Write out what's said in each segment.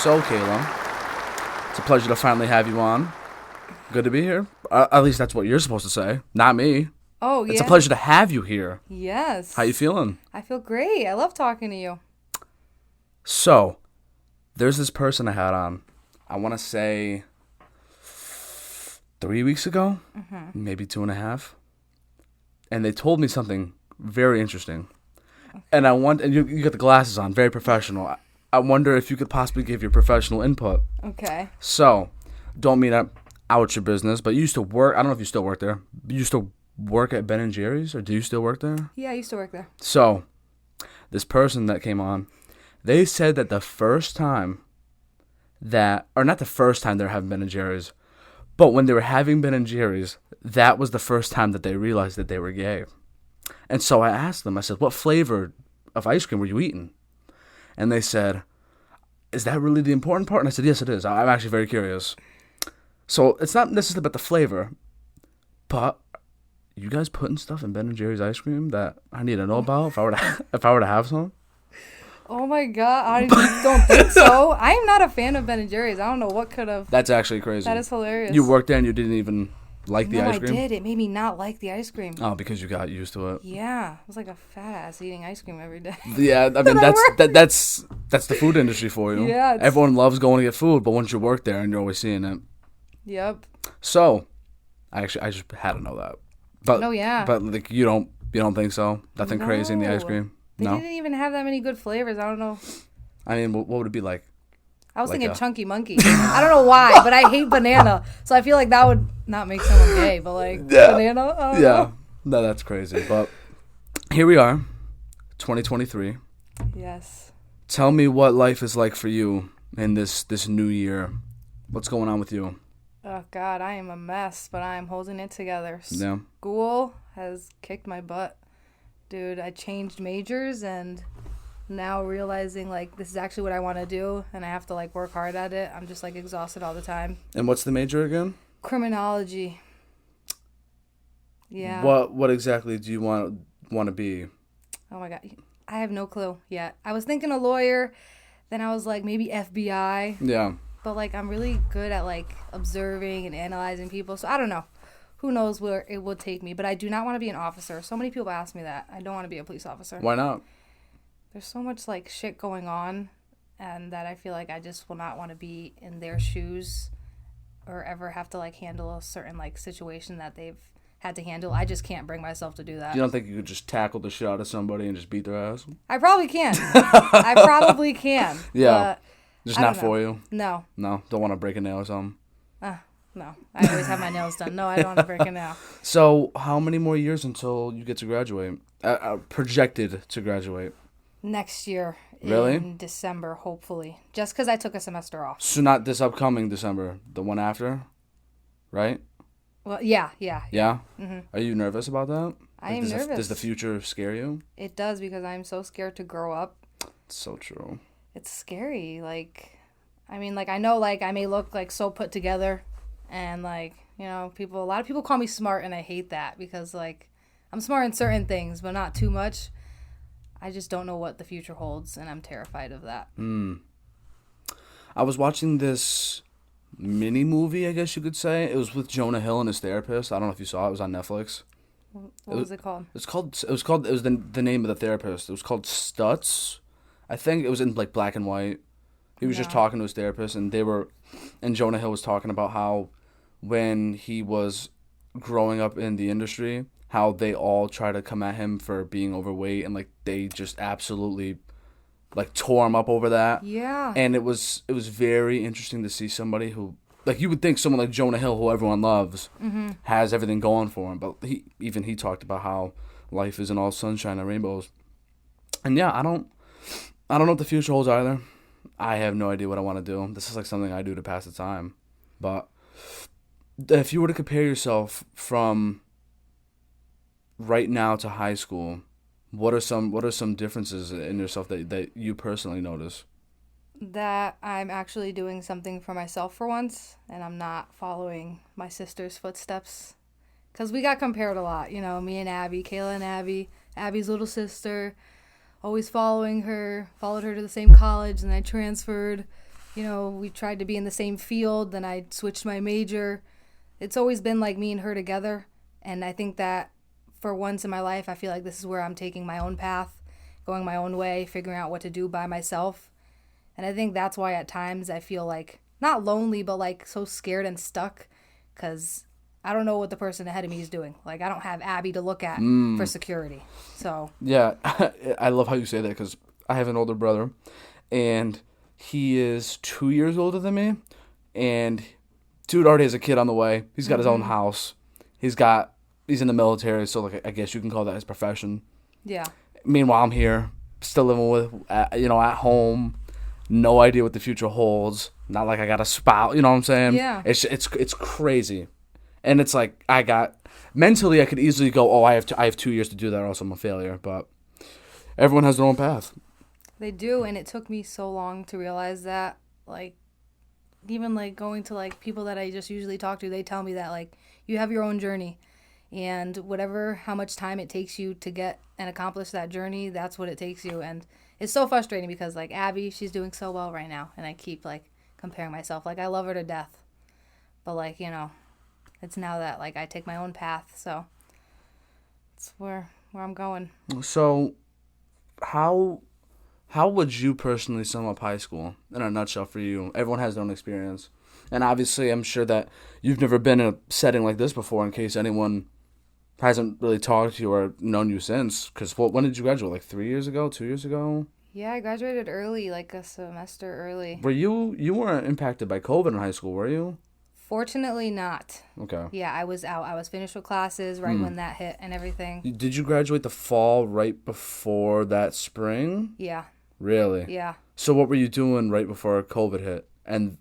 So, Kayla, it's a pleasure to finally have you on. Good to be here. At least that's what you're supposed to say, not me. Oh, yeah? It's a pleasure to have you here. Yes. How you feeling? I feel great. I love talking to you. So, there's this person I had on, I want to say 3 weeks ago, maybe 2.5. And they told me something very interesting. Okay. And you got the glasses on, very professional. I wonder if you could possibly give your professional input. Okay. So, don't mean to out your business, but you used to work, I don't know if you still work there, but you used to work at Ben & Jerry's, or do you still work there? Yeah, I used to work there. So, this person that came on, they said that the first time or not the first time they're having Ben & Jerry's, but when they were having Ben & Jerry's, that was the first time that they realized that they were gay. And so I asked them, I said, what flavor of ice cream were you eating? And they said, is that really the important part? And I said, yes, it is. I'm actually very curious. So it's not necessarily about the flavor, but you guys putting stuff in Ben & Jerry's ice cream that I need to know about if I were to have some? Oh my God, I don't think so. I am not a fan of Ben & Jerry's. I don't know what could have. That's actually crazy. That is hilarious. You worked there and you didn't even like the ice cream? No, I did. It made me not like the ice cream. Oh, because you got used to it. Yeah, I was like a fat ass eating ice cream every day. Yeah, I mean that's the food industry for you. Yeah, everyone loves going to get food, but once you work there and you're always seeing it. Yep. So, I just had to know that. But no, yeah. But like you don't think so? Nothing crazy in the ice cream? They No. didn't even have that many good flavors. I don't know. I mean, what would it be like? I was thinking Chunky Monkey. I don't know why, but I hate banana. So I feel like that would not make someone gay, but like banana? I don't know. No, that's crazy. But here we are, 2023. Yes. Tell me what life is like for you in this new year. What's going on with you? Oh, God, I am a mess, but I am holding it together. Yeah. School has kicked my butt. Dude, I changed majors and now realizing like this is actually what I want to do and I have to like work hard at it. I'm just like exhausted all the time. And what's the major again? Criminology. Yeah. What exactly do you want to be? Oh my God. I have no clue yet. I was thinking a lawyer, then I was like maybe FBI. Yeah. But like I'm really good at like observing and analyzing people. So I don't know. Who knows where it will take me, but I do not want to be an officer. So many people ask me that. I don't want to be a police officer. Why not? There's so much like shit going on and that I feel like I just will not want to be in their shoes or ever have to like handle a certain like situation that they've had to handle. I just can't bring myself to do that. You don't think you could just tackle the shit out of somebody and just beat their ass? I probably can. I probably can. Yeah. Just not know. for you? No. No? Don't want to break a nail or something? No. I always have my nails done. No, I don't want to break a nail. So, how many more years until you get to graduate? Projected to graduate? Next year. Really? In December, hopefully. Just because I took a semester off. So, not this upcoming December, the one after? Right? Well, yeah. Yeah? Mm-hmm. Are you nervous about that? I am nervous. Does the future scare you? It does because I'm so scared to grow up. It's so true. It's scary. Like, I mean, like, I know, like, I may look, like, so put together. And, like, you know, a lot of people call me smart, and I hate that because, like, I'm smart in certain things, but not too much. I just don't know what the future holds, and I'm terrified of that. I was watching this mini movie, I guess you could say. It was with Jonah Hill and his therapist. I don't know if you saw it. It was on Netflix. What was it called? It was the name of the therapist. It was called Stutz. I think it was in, like, black and white. He was just talking to his therapist, and Jonah Hill was talking about how when he was growing up in the industry, how they all try to come at him for being overweight, and like they just absolutely like tore him up over that. Yeah. And it was very interesting to see somebody who, like, you would think someone like Jonah Hill, who everyone loves, has everything going for him, but he talked about how life isn't all sunshine and rainbows. And yeah, I don't know what the future holds either. I have no idea what I want to do. This is like something I do to pass the time. But if you were to compare yourself from right now to high school, what are some differences in yourself that you personally notice? That I'm actually doing something for myself for once, and I'm not following my sister's footsteps. Because we got compared a lot, you know, me and Abby, Kayla and Abby, Abby's little sister, always following her, followed her to the same college, and I transferred. we tried to be in the same field, then I switched my major. It's always been like me and her together. And I think that for once in my life, I feel like this is where I'm taking my own path, going my own way, figuring out what to do by myself. And I think that's why at times I feel like not lonely, but like so scared and stuck because I don't know what the person ahead of me is doing. Like I don't have Abby to look at for security. So yeah, I love how you say that because I have an older brother, and he is 2 years older than me, and dude already has a kid on the way. He's got his own house. He's in the military, so like I guess you can call that his profession. Yeah. Meanwhile, I'm here, still living with, at home. No idea what the future holds. Not like I got a spouse. You know what I'm saying? Yeah. It's crazy, and it's like mentally I could easily go, oh, I have 2 years to do that, or else I'm a failure. But everyone has their own path. They do, and it took me so long to realize that. Like, even like going to like people that I just usually talk to, they tell me that like you have your own journey, and how much time it takes you to get and accomplish that journey, that's what it takes you. And it's so frustrating because like Abby, she's doing so well right now, and I keep like comparing myself. Like I love her to death, but like it's now that like I take my own path, so it's where I'm going. So, how would you personally sum up high school in a nutshell for you? Everyone has their own experience. And obviously, I'm sure that you've never been in a setting like this before in case anyone hasn't really talked to you or known you since. Because when did you graduate? Like 3 years ago? 2 years ago? Yeah, I graduated early, like a semester early. Were you weren't impacted by COVID in high school, were you? Fortunately not. Okay. Yeah, I was out. I was finished with classes right when that hit and everything. Did you graduate the fall right before that spring? Yeah. Really? Yeah. So what were you doing right before COVID hit? And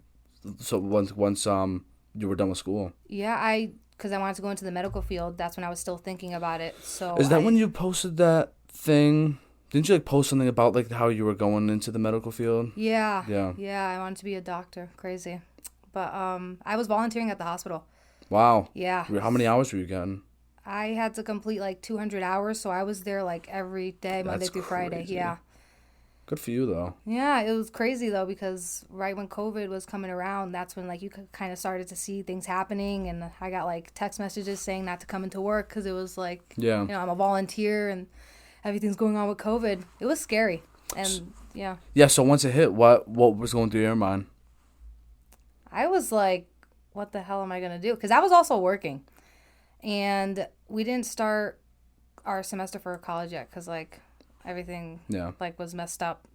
so once you were done with school? Yeah, because I wanted to go into the medical field. That's when I was still thinking about it. So is that when you posted that thing? Didn't you like post something about like how you were going into the medical field? Yeah. Yeah. Yeah, I wanted to be a doctor. Crazy. But I was volunteering at the hospital. Wow. Yeah. How many hours were you getting? I had to complete like 200 hours, so I was there like every day, Monday through Friday. Crazy. Yeah. Good for you, though. Yeah, it was crazy, though, because right when COVID was coming around, that's when, like, you kind of started to see things happening, and I got, like, text messages saying not to come into work because it was, like, Yeah. I'm a volunteer, and everything's going on with COVID. It was scary, and, yeah. Yeah, so once it hit, what was going through your mind? I was like, what the hell am I going to do? Because I was also working, and we didn't start our semester for college yet because, like, everything like was messed up,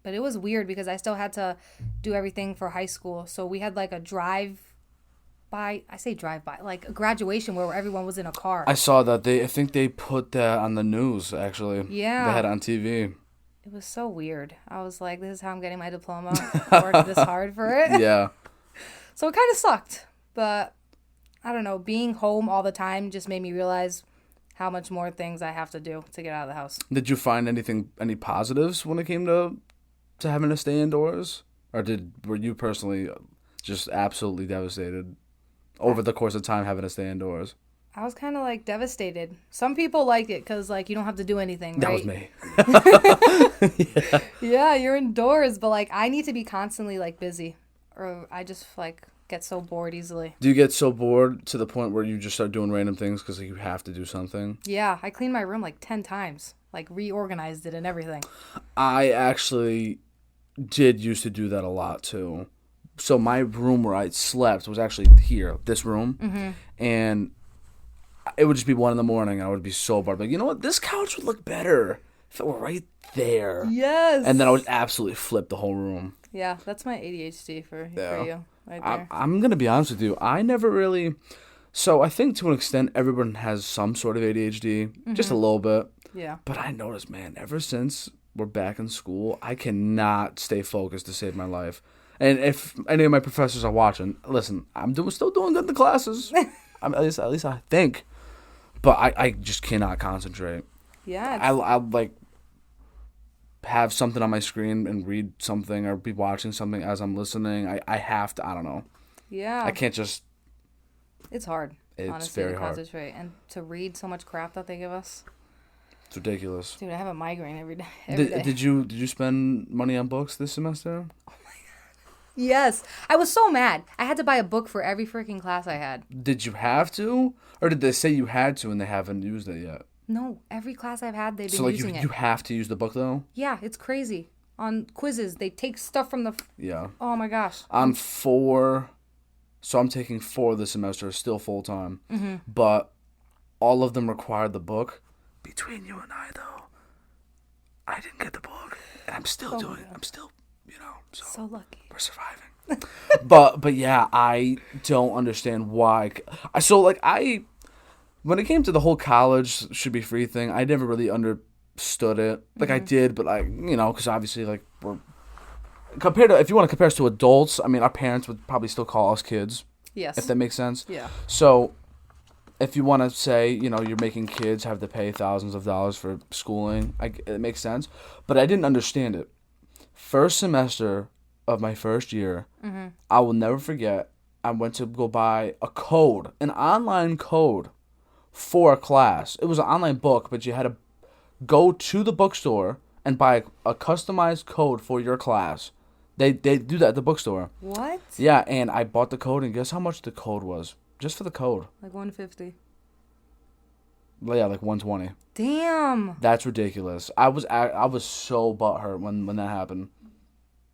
but it was weird because I still had to do everything for high school. So we had like a drive-by, like a graduation where everyone was in a car. I saw that. I think they put that on the news, actually. Yeah. They had it on TV. It was so weird. I was like, this is how I'm getting my diploma. I worked this hard for it. Yeah. So it kind of sucked, but I don't know, being home all the time just made me realize how much more things I have to do to get out of the house. Did you find any positives when it came to having to stay indoors? Or were you personally just absolutely devastated over the course of time having to stay indoors? I was kind of like devastated. Some people like it because like you don't have to do anything, right? That was me. Yeah, you're indoors, but like I need to be constantly like busy or I just like get so bored easily. Do you get so bored to the point where you just start doing random things because like, you have to do something? Yeah, I cleaned my room like 10 times, like reorganized it and everything. I actually did used to do that a lot too. So my room where I slept was actually here, this room, and it would just be 1 a.m. and I would be so bored. Like, you know what? This couch would look better if it were right there. Yes. And then I would absolutely flip the whole room. Yeah, that's my ADHD for you. Right there. I'm going to be honest with you. I never really... So I think to an extent, everyone has some sort of ADHD. Just a little bit. Yeah. But I noticed, man, ever since we're back in school, I cannot stay focused to save my life. And if any of my professors are watching, listen, I'm still doing good in the classes. At least I think. But I just cannot concentrate. Yeah. I'll like have something on my screen and read something or be watching something as I'm listening. I have to, I don't know. Yeah. I can't just... It's hard, It's honestly, very to hard. concentrate. And to read so much crap that they give us. It's ridiculous. Dude, I have a migraine every day. Did you spend money on books this semester? Yes. I was so mad. I had to buy a book for every freaking class I had. Did you have to? Or did they say you had to and they haven't used it yet? No, every class I've had, they've been So, like, using it. you have to use the book, though? Yeah, it's crazy. On quizzes, they take stuff from the... Yeah. Oh, my gosh. On 4... So I'm taking 4 this semester, still full-time. Mm-hmm. But all of them required the book. Between you and I, though, I didn't get the book. And I'm still doing it. I'm still, So lucky. we're surviving. but yeah, I don't understand why. When it came to the whole college should be free thing, I never really understood it. Like, I did, but, like, because obviously, like, we're... Compared to, if you want to compare us to adults, I mean, our parents would probably still call us kids. Yes. If that makes sense. Yeah. So, if you want to say, you're making kids have to pay thousands of dollars for schooling, it makes sense. But I didn't understand it. First semester of my first year, I will never forget, I went to go buy an online code for a class. It was an online book, but you had to go to the bookstore and buy a customized code for your class. They do that at the bookstore. What? Yeah, and I bought the code, and guess how much the code was? Just for the code. Like 150. Yeah, like 120. Damn. That's ridiculous. I was so butthurt when that happened.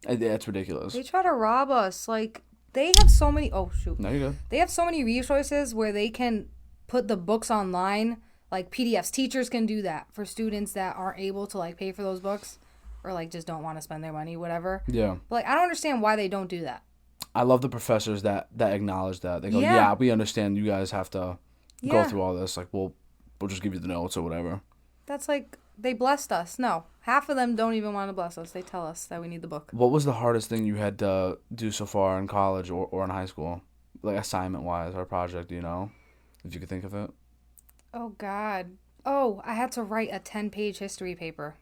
It's ridiculous. They try to rob us. Like, they have so many... Oh, shoot. No, you're good. They have so many resources where they can put the books online, like PDFs. Teachers can do that for students that aren't able to, like, pay for those books or, like, just don't want to spend their money, whatever. Yeah. But, like, I don't understand why they don't do that. I love the professors that acknowledge that. They go, Yeah. we understand you guys have to go through all this. Like, we'll just give you the notes or whatever. That's like, they blessed us. No. Half of them don't even want to bless us. They tell us that we need the book. What was the hardest thing you had to do so far in college or in high school? Like, assignment-wise or project, if you could think of it? Oh, God. Oh, I had to write a 10-page history paper.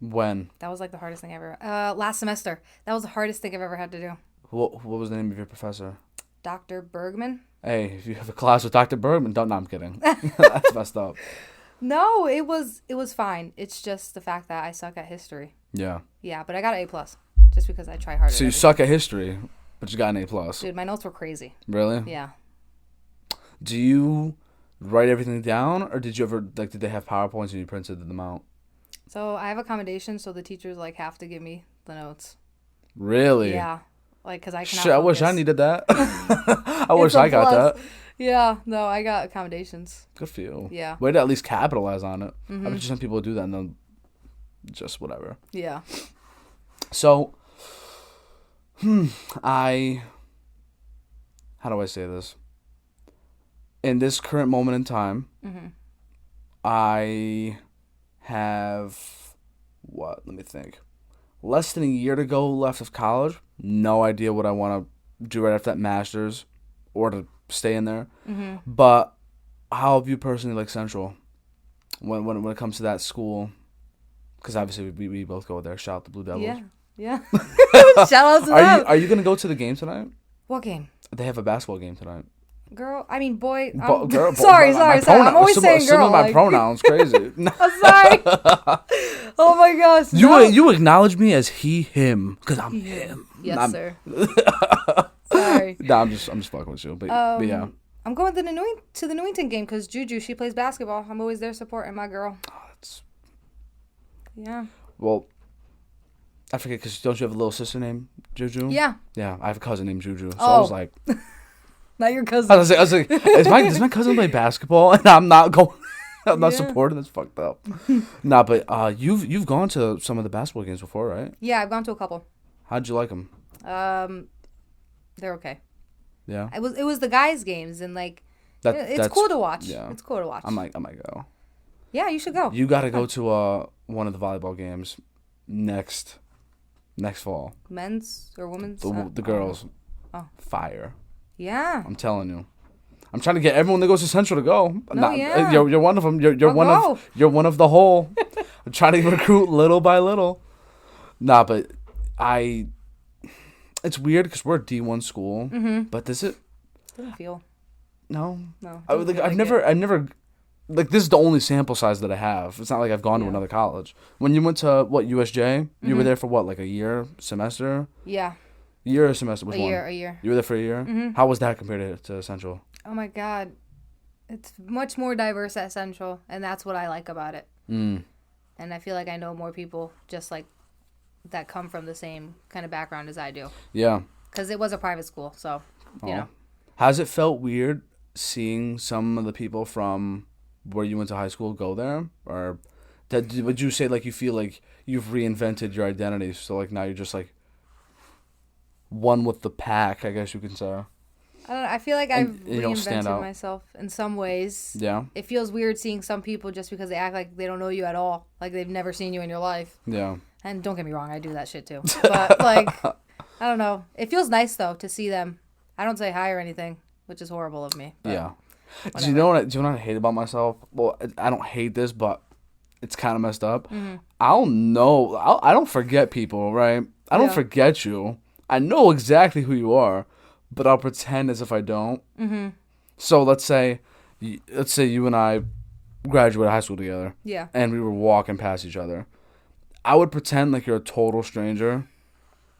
When? That was, like, the hardest thing ever. Last semester. That was the hardest thing I've ever had to do. What was the name of your professor? Dr. Bergman. Hey, if you have a class with Dr. Bergman, no, I'm kidding. That's messed up. No, it was fine. It's just the fact that I suck at history. Yeah. Yeah, but I got an A+, just because I try harder. So you suck at history, but you got an A+. Dude, my notes were crazy. Really? Yeah. Do you write everything down, or did you ever, like, did they have PowerPoints and you printed them out? So I have accommodations, so the teachers, like, have to give me the notes. Really? Yeah. Like, because I cannot Shit, I wish I needed that. I wish I got that. Yeah, no, I got accommodations. Good for you. Yeah. Way to at least capitalize on it. I bet you some people do that and then just whatever. Yeah. So, how do I say this? In this current moment in time, I have, let me think. Less than a year to go left of college. No idea what I want to do right after that master's or to stay in there. But how have you personally like Central when it comes to that school? Because obviously we both go there. Shout out the Blue Devils. Yeah. Shout out to them. Are you going to go to the game tonight? What game? They have a basketball game tonight. Girl, I mean boy. Girl, sorry. I'm always saying girl. Some of my pronouns crazy. I'm sorry. Oh my gosh. You acknowledge me as he, him, because I'm him. Yes, sir. Sorry. Nah, I'm just fucking with you. But yeah. I'm going to the Newington game because Juju, she plays basketball. I'm always there supporting my girl. Yeah. Well, I forget because don't you have a little sister named Juju? Yeah. Yeah, I have a cousin named Juju. So I was like, not your cousin. I was like, does my cousin play basketball and I'm not going? I'm not supporting. That's fucked up. Nah, but you've gone to some of the basketball games before, right? Yeah, I've gone to a couple. How'd you like them? They're okay. Yeah. It was the guys' games and like it's cool to watch. Yeah. It's cool to watch. I might go. Yeah, you should go. You got to go to one of the volleyball games next fall. Men's or women's? The girls. Oh. Fire. Yeah. I'm telling you. I'm trying to get everyone that goes to Central to go. No, yeah. You're one of them. You're one of the whole. I'm trying to recruit little by little. Nah, but it's weird because we're a D1 school. But does it? Doesn't feel. No. I've never. Like, this is the only sample size that I have. It's not like I've gone to another college. When you went to USJ, you were there for what, like a year, semester? Yeah. Year or semester? Which A one? year, a year. You were there for a year? Mm-hmm. How was that compared to Central? Oh my God. It's much more diverse at Central, and that's what I like about it. Mm. And I feel like I know more people just like that come from the same kind of background as I do. Yeah. Because it was a private school, so, you know. Has it felt weird seeing some of the people from where you went to high school go there? Or would you say, like, you feel like you've reinvented your identity, so, like, now you're just, like, one with the pack, I guess you can say? I don't know. I feel like I've you don't stand reinvented out. myself in some ways. Yeah? It feels weird seeing some people just because they act like they don't know you at all. Like they've never seen you in your life. Yeah. And don't get me wrong, I do that shit too. But, like, I don't know. It feels nice, though, to see them. I don't say hi or anything, which is horrible of me. Yeah. Whatever. Do you know what I hate about myself? Well, I don't hate this, but it's kind of messed up. Mm-hmm. I don't forget people, right? I don't forget you. I know exactly who you are, but I'll pretend as if I don't. Mm-hmm. So let's say you and I graduated high school together. Yeah. And we were walking past each other. I would pretend like you're a total stranger.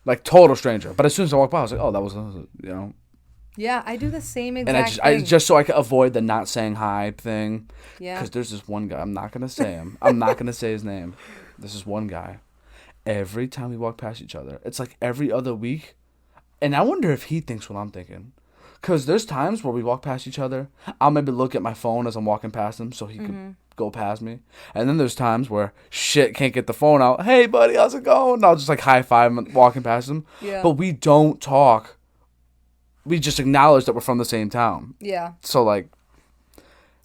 Like, total stranger. But as soon as I walk by, I was like, oh, that was, you know. Yeah, I do the same exact And thing. I just so I could avoid the not saying hi thing. Yeah. Because there's this one guy. I'm not going to say him. I'm not going to say his name. This is one guy. Every time we walk past each other, it's like every other week. And I wonder if he thinks what I'm thinking. Because there's times where we walk past each other. I'll maybe look at my phone as I'm walking past him so he could go past me. And then there's times where shit, can't get the phone out. Hey, buddy, how's it going? And I'll just like high five him walking past him. Yeah. But we don't talk. We just acknowledge that we're from the same town. Yeah. So, like,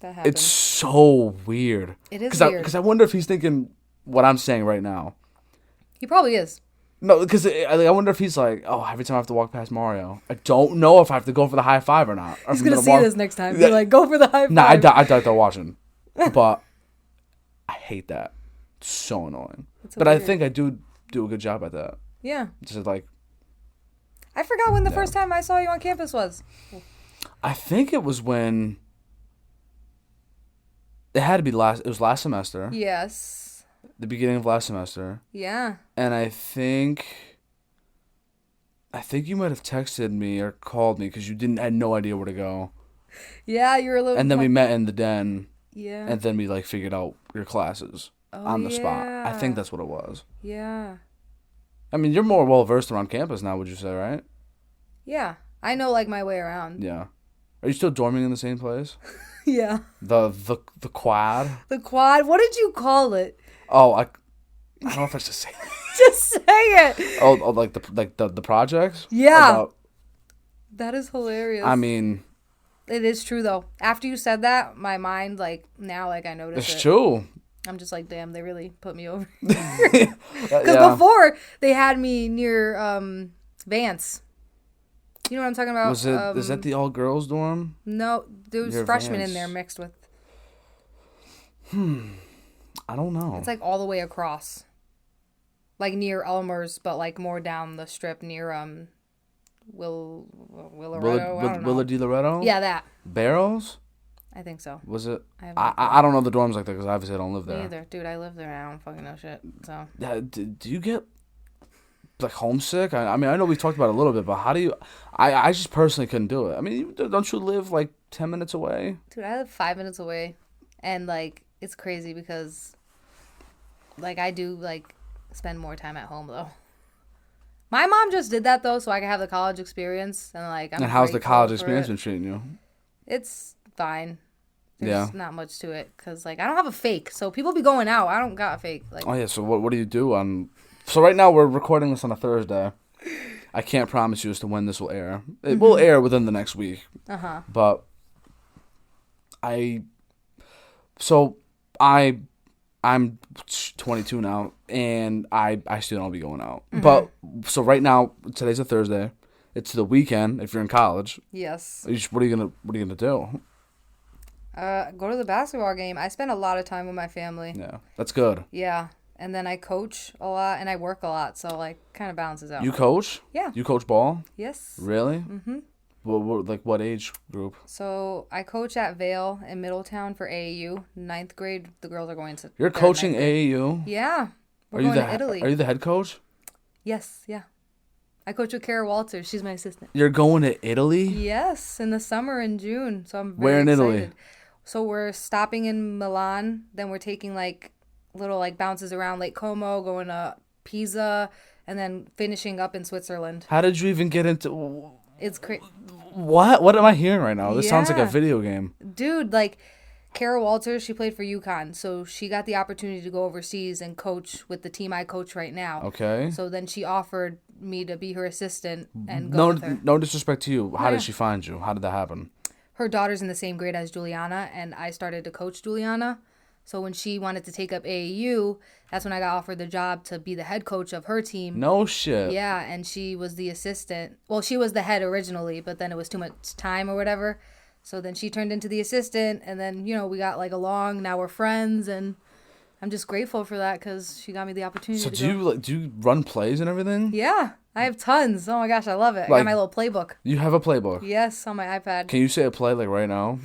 That happens. it's so weird. It is weird. weird. Because I wonder if he's thinking what I'm saying right now. He probably is. No, because I wonder if he's like, oh, every time I have to walk past Mario, I don't know if I have to go for the high five or not. He's going to see this next time. Be like, go for the high five. Nah, I doubt they're watching. But I hate that. It's so annoying. It's so but I weird. think I do a good job at that. Yeah. Just like, I forgot when the first time I saw you on campus was. I think it was when it had to be it was last semester. Yes. The beginning of last semester. Yeah. And I think you might have texted me or called me because you had no idea where to go. Yeah, you were a little. And then we met in the den. Yeah. And then we like figured out your classes on the spot. I think that's what it was. Yeah. I mean, you're more well versed around campus now, would you say, right? Yeah. I know like my way around. Yeah. Are you still dorming in the same place? Yeah. The quad? The quad. What did you call it? Oh, I don't know if I should say it. Just say it. Oh, like the projects? Yeah. That is hilarious. I mean, it is true though. After you said that, my mind like now like I notice it's it. true. I'm just like, damn, they really put me over. Because before they had me near Vance. You know what I'm talking about? Is that the all girls dorm? No, there was Near freshmen Vance. in there mixed with. I don't know. It's like all the way across, like near Elmer's, but like more down the strip near Loretto. I don't know. Willa di Loretto? Yeah, that. Barrows? I think so. Was it? I have I don't know the dorms like that because obviously I don't live there. Me either, dude. I live there. And I don't fucking know shit. So. Yeah, do you get like homesick? I mean, I know we talked about it a little bit, but how do you? I just personally couldn't do it. I mean, don't you live like 10 minutes away? Dude, I live 5 minutes away, and like it's crazy because, like, I do like spend more time at home though. My mom just did that though, so I can have the college experience and like. And how's the college experience been treating you? It's fine. There's not much to it because like I don't have a fake, so people be going out. I don't got a fake. Like. Oh yeah, so what do you do on? So right now we're recording this on a Thursday. I can't promise you as to when this will air. It will air within the next week. But I'm 22 now, and I still don't be going out. But so right now, today's a Thursday. It's the weekend. If you're in college, Yes. what are you gonna do? Go to the basketball game. I spend a lot of time with my family. Yeah, that's good. Yeah, and then I coach a lot and I work a lot, so like kind of balances out. You coach? Yeah. You coach ball? Yes. Really? Mm-hmm. What age group? So I coach at Vale in Middletown for AAU. 9th grade, the girls are going to. You're coaching AAU? Yeah. We're Are you going to Italy. Are you the head coach? Yes. Yeah. I coach with Kara Walters. She's my assistant. You're going to Italy? Yes, in the summer in June. So I'm very Where in excited. Italy? So we're stopping in Milan. Then we're taking like little like bounces around Lake Como, going to Pisa, and then finishing up in Switzerland. How did you even get into... It's crazy. What am I hearing right now? This sounds like a Yeah. video game. Dude, like Kara Walters, she played for UConn, so she got the opportunity to go overseas and coach with the team I coach right now. Okay. So then she offered me to be her assistant and go with her. No disrespect to you. How Yeah. did she find you? How did that happen? Her daughter's in the same grade as Juliana, and I started to coach Juliana. So when she wanted to take up AAU, that's when I got offered the job to be the head coach of her team. No shit. Yeah, and she was the assistant. Well, she was the head originally, but then it was too much time or whatever. So then she turned into the assistant, and then, we got like along. Now we're friends, and I'm just grateful for that because she got me the opportunity So to go. do you run plays and everything? Yeah, I have tons. Oh my gosh, I love it. I Like- got my little playbook. You have a playbook. Yes, on my iPad. Can you say a play like right now?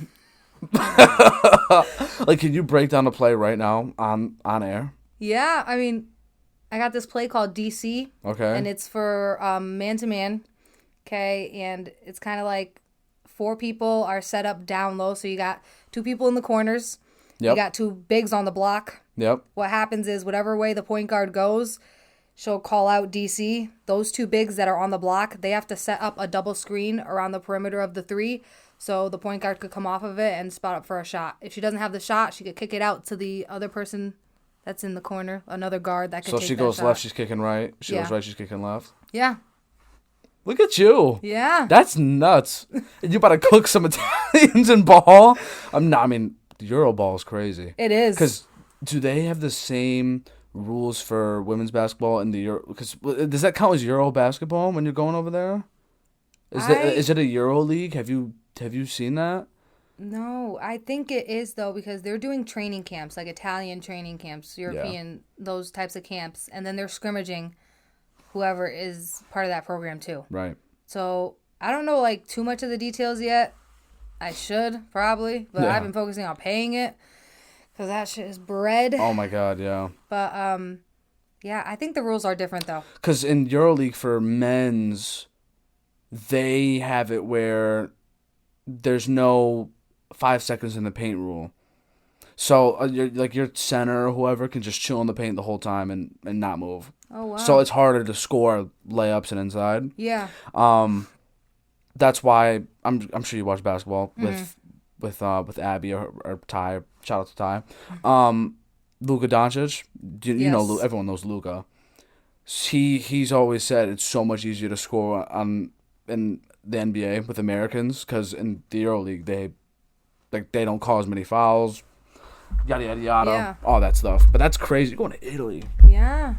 Like, can you break down a play right now on air? Yeah, I mean, I got this play called DC, Okay. and it's for man-to-man, okay? And it's kind of like 4 people are set up down low, so you got 2 people in the corners. Yep. You got 2 bigs on the block. Yep. What happens is whatever way the point guard goes, she'll call out DC. Those 2 bigs that are on the block, they have to set up a double screen around the perimeter of the 3, so the point guard could come off of it and spot up for a shot. If she doesn't have the shot, she could kick it out to the other person that's in the corner, another guard that could So take if she that goes shot. left, she's kicking right. She Yeah. goes right, she's kicking left. Yeah. Look at you. Yeah. That's nuts. You about to cook some Italians in ball? I mean, Euro ball is crazy. It is. Because do they have the same rules for women's basketball in the Euro? Because does that count as Euro basketball when you're going over there? Is it a Euro league? Have you seen that? No, I think it is, though, because they're doing training camps, like Italian training camps, European, those types of camps. And then they're scrimmaging whoever is part of that program, too. Right. So I don't know, like, too much of the details yet. I should, probably. But Yeah. I've been focusing on paying it because that shit is bread. Oh my God, yeah. But, yeah, I think the rules are different, though. Because in EuroLeague for men's, they have it where there's no 5 seconds in the paint rule. So your center or whoever can just chill in the paint the whole time and not move. Oh, wow. So it's harder to score layups and inside. Yeah. That's why I'm sure you watch basketball with Abby or Ty. Shout out to Ty. Luka Doncic. You know, Yes. everyone knows Luka. He's always said it's so much easier to score in the NBA with Americans because in the EuroLeague they don't call as many fouls, yada yada yada, Yeah. all that stuff. But that's crazy. You're going to Italy. Yeah.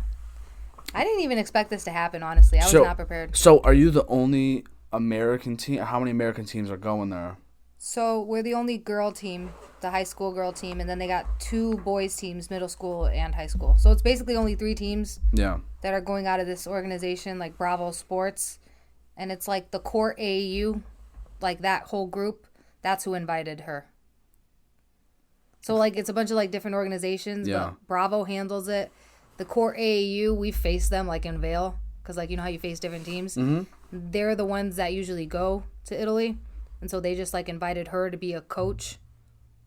I didn't even expect this to happen, honestly. I was not prepared. So are you the only American team? How many American teams are going there? So we're the only girl team, the high school girl team, and then they got 2 boys teams, middle school and high school. So it's basically only 3 teams Yeah. that are going out of this organization, like Bravo Sports. And it's like the core AAU, like that whole group, that's who invited her. So like it's a bunch of like different organizations, Yeah. but Bravo handles it. The core AAU, we face them like in Vail, because like you know how you face different teams? Mm-hmm. They're the ones that usually go to Italy. And so they just like invited her to be a coach.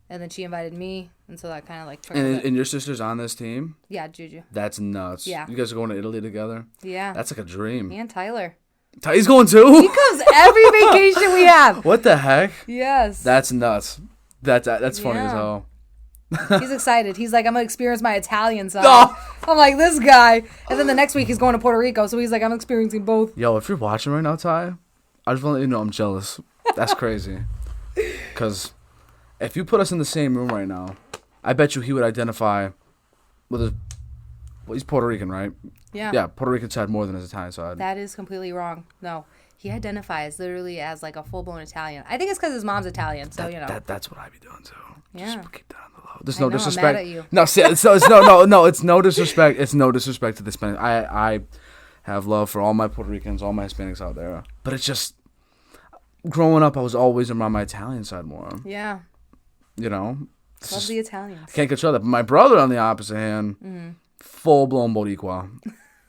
And then she invited me. And so that kind of like trickled it. And your sister's on this team? Yeah, Juju. That's nuts. Yeah. You guys are going to Italy together? Yeah. That's like a dream. And Tyler. Ty's going He too? comes every vacation we have. What the heck? Yes. That's nuts. That's funny as Yeah. hell. He's excited. He's like, I'm going to experience my Italian side. Oh. I'm like, this guy. And then the next week he's going to Puerto Rico. So he's like, I'm experiencing both. Yo, if you're watching right now, Ty, I just want to let you know I'm jealous. That's crazy. Because if you put us in the same room right now, I bet you he would identify with his... Well, he's Puerto Rican, right? Yeah. Yeah, Puerto Rican side more than his Italian side. That is completely wrong. No. He identifies literally as like a full-blown Italian. I think it's because his mom's Italian. So, you know. That's what I be doing, too. Yeah. Just keep that on the low. There's I no know, I'm disrespect. mad at you. No, see, it's no, it's no disrespect. It's no disrespect to the Hispanic. I have love for all my Puerto Ricans, all my Hispanics out there. But it's just... Growing up, I was always around my Italian side more. Yeah. You know? Love the Italians. Can't control that. But my brother, on the opposite hand, full-blown Boricua.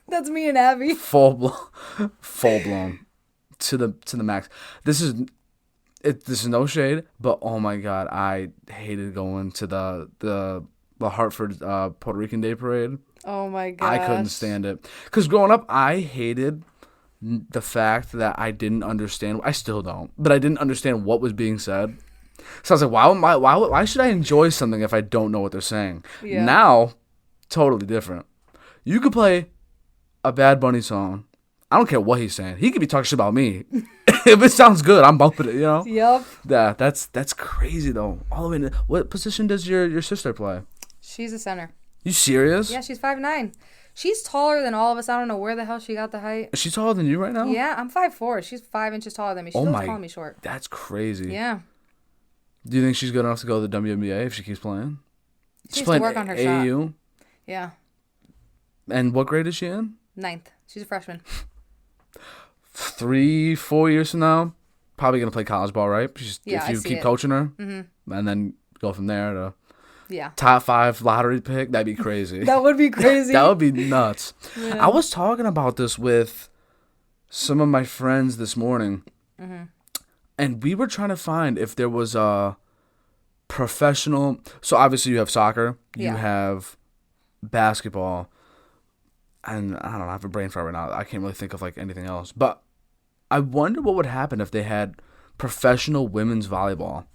That's me and Abby. full blown to the max. This is no shade, but oh my god, I hated going to the Hartford Puerto Rican Day Parade. Oh my god. I couldn't stand it because growing up, I hated the fact that I didn't understand. I still don't, but I didn't understand what was being said. So I was like, why should I enjoy something if I don't know what they're saying? Yeah. Now, totally different. You could play a Bad Bunny song. I don't care what he's saying. He could be talking shit about me. If it sounds good, I'm bumping it, you know? Yep. Yeah, that's crazy, though. All the way into, what position does your sister play? She's a center. You serious? Yeah, she's 5'9". She's taller than all of us. I don't know where the hell she got the height. Is she taller than you right now? Yeah, I'm 5'4". She's 5 inches taller than me. She's always calling me short. That's crazy. Yeah. Do you think she's good enough to go to the WNBA if she keeps playing? She's playing to work on her AAU? Shot. Yeah. And what grade is she in? 9th. She's a freshman. 3-4 years from now, probably going to play college ball, right? If you keep coaching her. Mm-hmm. And then go from there to top 5 lottery pick, that'd be crazy. That would be crazy. That would be nuts. Yeah. I was talking about this with some of my friends this morning. Mm-hmm. And we were trying to find if there was a professional. So obviously you have soccer, you have basketball, and I don't know. I have a brain fart right now. I can't really think of like anything else. But I wonder what would happen if they had professional women's volleyball.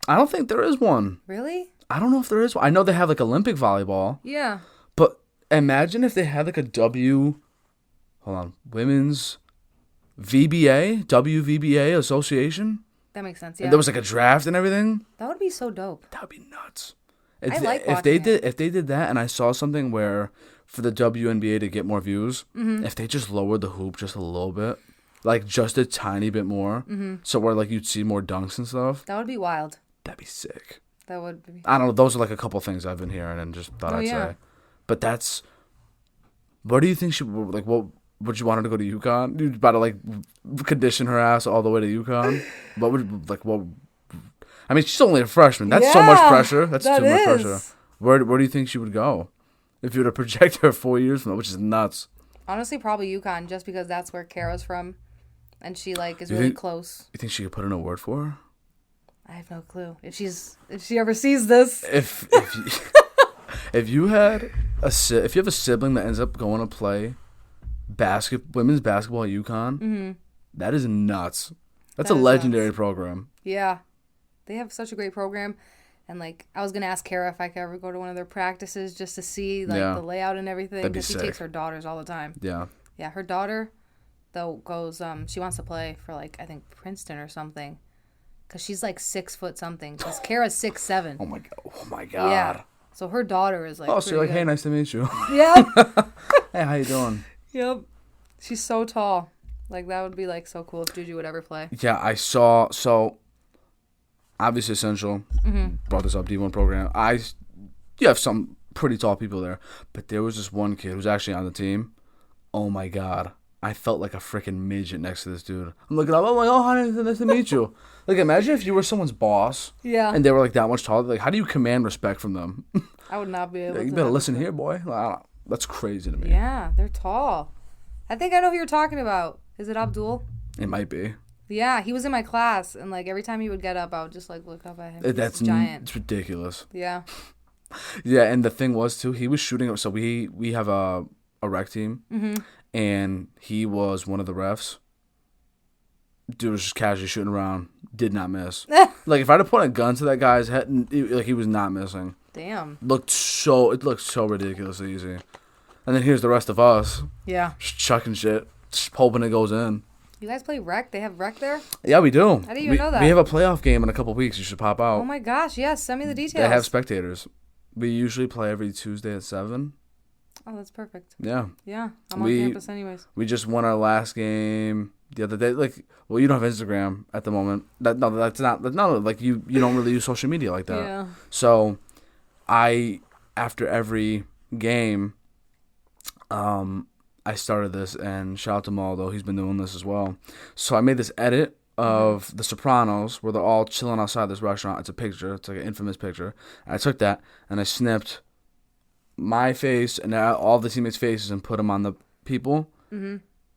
I don't think there is one. Really? I don't know if there is one. I know they have like Olympic volleyball. Yeah. But imagine if they had like a women's WVBA association. That makes sense. Yeah. And there was like a draft and everything. That would be so dope. That would be nuts. If they did that, and I saw something where for the WNBA to get more views, if they just lowered the hoop just a little bit, like just a tiny bit more, so where like you'd see more dunks and stuff. That would be wild. That'd be sick. That would be. I don't know. Those are like a couple things I've been hearing and just thought I'd say. But that's. What do you think she like? What would you want her to go to UConn? You about to like condition her ass all the way to UConn? What would like what? I mean, she's only a freshman. That's so much pressure. That's too much pressure. Where do you think she would go if you were to project her 4 years from now, which is nuts? Honestly, probably UConn, just because that's where Kara's from, and she like is really close. You think she could put in a word for her? I have no clue. If she ever sees this. If you have a sibling that ends up going to play women's basketball at UConn, that is nuts. That's a legendary program. Yeah. They have such a great program. And, like, I was going to ask Kara if I could ever go to one of their practices just to see, like, the layout and everything. That'd be sick. She takes her daughters all the time. Yeah. Yeah, her daughter, though, goes, she wants to play for, like, I think Princeton or something. Because she's, like, 6 foot something. Because Kara's 6'7". Oh, my God. Yeah. So her daughter is, like, so you're like, hey, nice to meet you. Yep. Hey, how you doing? Yep. She's so tall. Like, that would be, like, so cool if Juju would ever play. Yeah, I saw, so... Obviously Essential brought this up, D1 program. You have some pretty tall people there, but there was this one kid who's actually on the team. Oh my God, I felt like a freaking midget next to this dude. I'm looking up, I'm like, oh, hi, nice to meet you. Like, imagine if you were someone's boss, and they were like that much taller. Like, how do you command respect from them? I would not be able to. You better listen here, boy. That's crazy to me. Yeah, they're tall. I think I know who you're talking about. Is it Abdul? It might be. Yeah, he was in my class, and like every time he would get up, I would just like look up at him. That's giant. It's ridiculous. Yeah. Yeah, and the thing was too, he was shooting. So we have a rec team, and he was one of the refs. Dude was just casually shooting around, did not miss. Like if I'd have put a gun to that guy's head, like he was not missing. Damn. It looked so ridiculously easy. And then here's the rest of us. Yeah. Just chucking shit, just hoping it goes in. You guys play rec? They have rec there? Yeah, we do. I didn't even know that. We have a playoff game in a couple weeks. You should pop out. Oh my gosh, yes. Send me the details. They have spectators. We usually play every Tuesday at 7. Oh, that's perfect. Yeah. Yeah, I'm on campus anyways. We just won our last game the other day. Like, well, you don't have Instagram at the moment. That's not like you don't really use social media like that. Yeah. So, after every game, I started this, and shout out to Maldo. He's been doing this as well. So I made this edit of The Sopranos where they're all chilling outside this restaurant. It's a picture. It's like an infamous picture. And I took that, and I snipped my face and all the teammates' faces and put them on the people,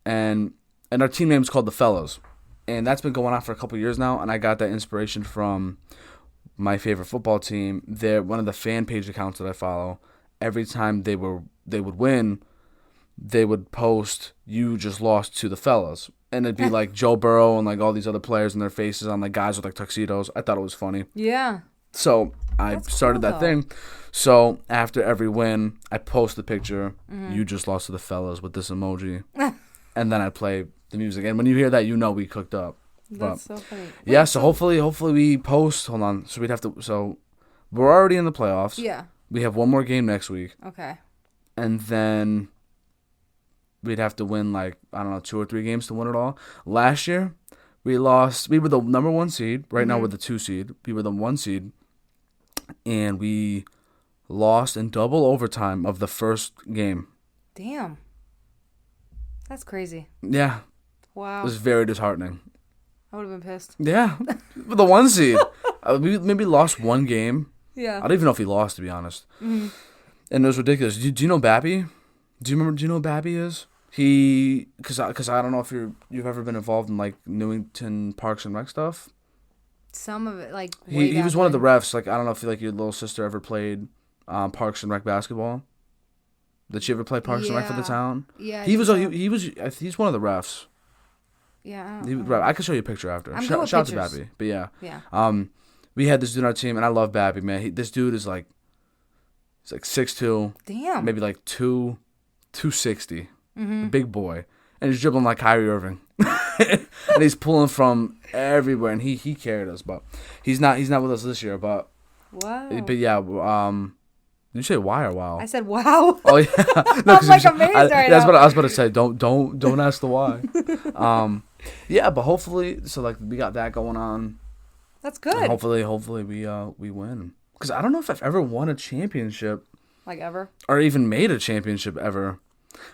and our team name is called the Fellows, and that's been going on for a couple years now. And I got that inspiration from my favorite football team. They're one of the fan page accounts that I follow. Every time they would win, they would post, "You just lost to the Fellows," and it'd be like Joe Burrow and like all these other players and their faces on like guys with like tuxedos. I thought it was funny. Yeah. So I started that thing. So after every win, I post the picture. You just lost to the Fellows with this emoji, and then I play the music. And when you hear that, you know we cooked up. That's so funny. Yeah. So hopefully we post. Hold on. So we'd have to. So we're already in the playoffs. Yeah. We have one more game next week. Okay. And then we'd have to win like, I don't know, 2 or 3 games to win it all. Last year, we lost. We were the number 1 seed. Right now we're the 2 seed. We were the 1 seed. And we lost in double overtime of the first game. Damn. That's crazy. Yeah. Wow. It was very disheartening. I would have been pissed. Yeah. The 1 seed. We maybe lost 1 game. Yeah. I don't even know if he lost, to be honest. And it was ridiculous. Do you know Bappy? Do you know who Bappy is? Because I don't know if you've ever been involved in like Newington Parks and Rec stuff. Some of it, like He was one of the refs. Like, I don't know if like your little sister ever played Parks and Rec basketball. Did she ever play Parks and Rec for the town? Yeah. He's one of the refs. Yeah. I can show you a picture after. I'm Shout good with out to pictures. Bappy. But yeah. Yeah. We had this dude on our team, and I love Bappy, man. This dude is like, he's like 6'2". Damn. Maybe like 260. Big boy. And he's dribbling like Kyrie Irving. And he's pulling from everywhere, and he carried us, but he's not with us this year. But wow. But yeah, did you say why or wow? I said wow. Oh yeah, no, I'm like amazed right now. That's what I was about to say. Don't ask the why. Yeah, but hopefully, so like we got that going on. That's good. And hopefully we win. Because I don't know if I've ever won a championship. Like ever? Or even made a championship ever.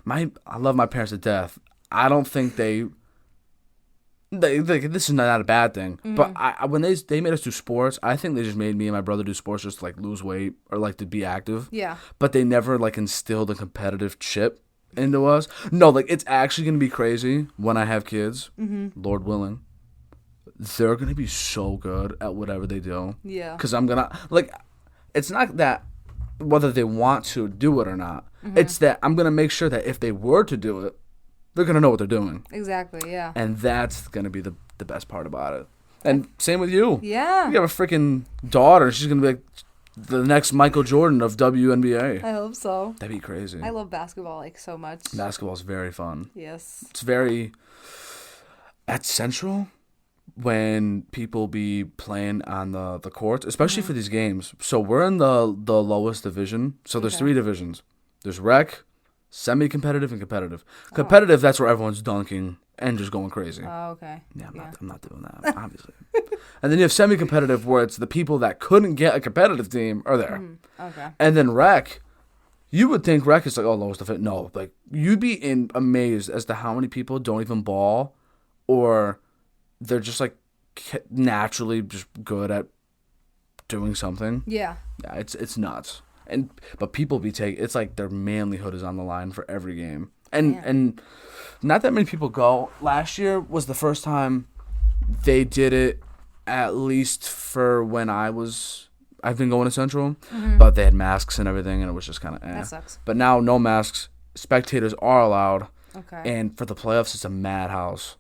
I love my parents to death. I don't think they this is not a bad thing. But when they made us do sports, I think they just made me and my brother do sports just to like lose weight or like to be active. Yeah. But they never like instilled a competitive chip into us. No, like it's actually gonna be crazy when I have kids, Lord willing. They're gonna be so good at whatever they do. Yeah. Because I'm gonna like, it's not that whether they want to do it or not. It's that I'm gonna make sure that if they were to do it, they're gonna know what they're doing. Exactly. Yeah. And that's gonna be the best part about it. And same with you. Yeah. You have a freaking daughter. She's gonna be like the next Michael Jordan of WNBA. I hope so. That'd be crazy. I love basketball like so much. Basketball's very fun. Yes. It's very at Central when people be playing on the courts, especially for these games. So we're in the lowest division. So there's 3 divisions. There's rec, semi-competitive, and competitive. Competitive, that's where everyone's dunking and just going crazy. Oh, okay. Yeah, I'm not doing that, obviously. And then you have semi-competitive where it's the people that couldn't get a competitive team are there. Okay. And then rec, you would think rec is like, oh, lowest of it. No, like you'd be amazed as to how many people don't even ball or they're just like naturally just good at doing something. Yeah. Yeah, it's nuts. But people be taking, it's like their manlyhood is on the line for every game. And not that many people go. Last year was the first time they did it, at least for when I've been going to Central, but they had masks and everything, and it was just kind of That sucks. But now no masks. Spectators are allowed. Okay. And for the playoffs, it's a madhouse.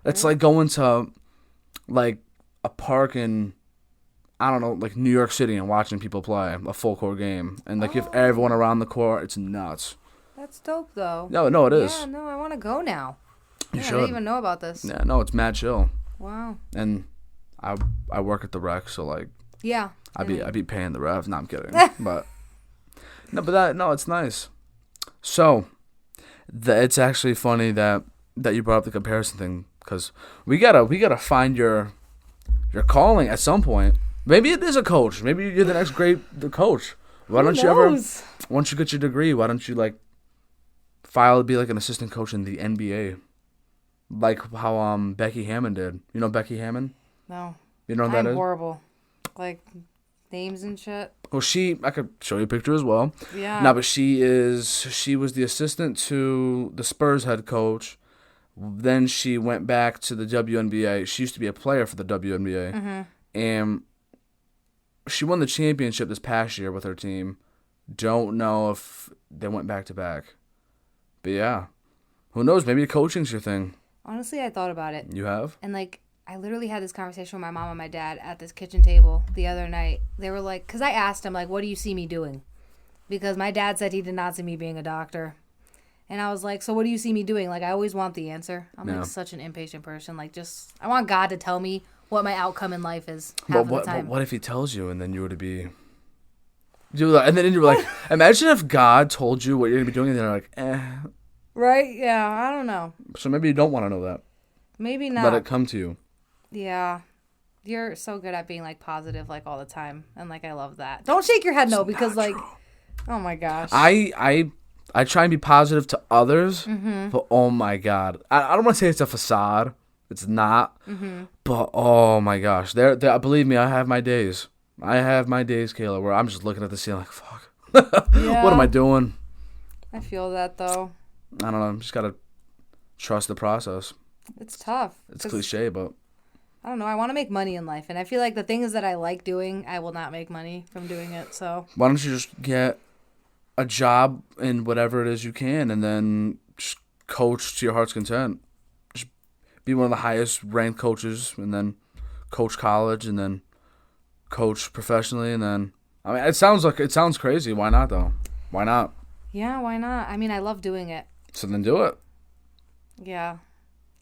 It's like going to like a park in, I don't know, like New York City and watching people play a full court game. And like if everyone around the court, it's nuts. That's dope though. No, it is. Yeah, no, I want to go now. You should. I didn't even know about this. Yeah, no, it's mad chill. Wow. And I work at the rec, so like yeah. I'd be paying the ref. No, I'm kidding. But it's nice. So it's actually funny that you brought up the comparison thing, because we gotta find your calling at some point. Maybe it is a coach. Maybe you're the next great coach. Why don't you ever, once you get your degree, why don't you like file to be like an assistant coach in the NBA, like how Becky Hammon did. You know Becky Hammon? No. You know what that is? I'm horrible. Like Names and shit. Well, I could show you a picture as well. Yeah. No, but she was the assistant to the Spurs head coach. Then she went back to the WNBA. She used to be a player for the WNBA. Mm-hmm. And she won the championship this past year with her team. Don't know if they went back to back. But yeah. Who knows? Maybe coaching's your thing. Honestly, I thought about it. You have? And, like, I literally had this conversation with my mom and my dad at this kitchen table the other night. They were like, because I asked them, like, what do you see me doing? Because my dad said he did not see me being a doctor. And I was like, so what do you see me doing? Like, I always want the answer. I'm like such an impatient person. Like, I want God to tell me what my outcome in life is half of the time. But what if he tells you and then you were to be... And then you were like, imagine if God told you what you're going to be doing and they're like, Right? Yeah, I don't know. So maybe you don't want to know that. Maybe not. Let it come to you. Yeah. You're so good at being, like, positive, like, all the time. And, like, I love that. Don't shake your head no, because, like, oh, my gosh. I try and be positive to others, but oh, my God. I don't want to say it's a facade. It's not. But, oh, my gosh. Believe me, I have my days. I have my days, Kayla, where I'm just looking at the ceiling like, fuck. What am I doing? I feel that, though. I don't know. Just got to trust the process. It's tough. It's cliche, but... I don't know. I want to make money in life. And I feel like the things that I like doing, I will not make money from doing it. So why don't you just get a job in whatever it is you can and then just coach to your heart's content? Just be one of the highest ranked coaches and then coach college and then coach professionally and then... I mean, it sounds crazy. Why not, though? Why not? Yeah, why not? I mean, I love doing it. So then do it. Yeah.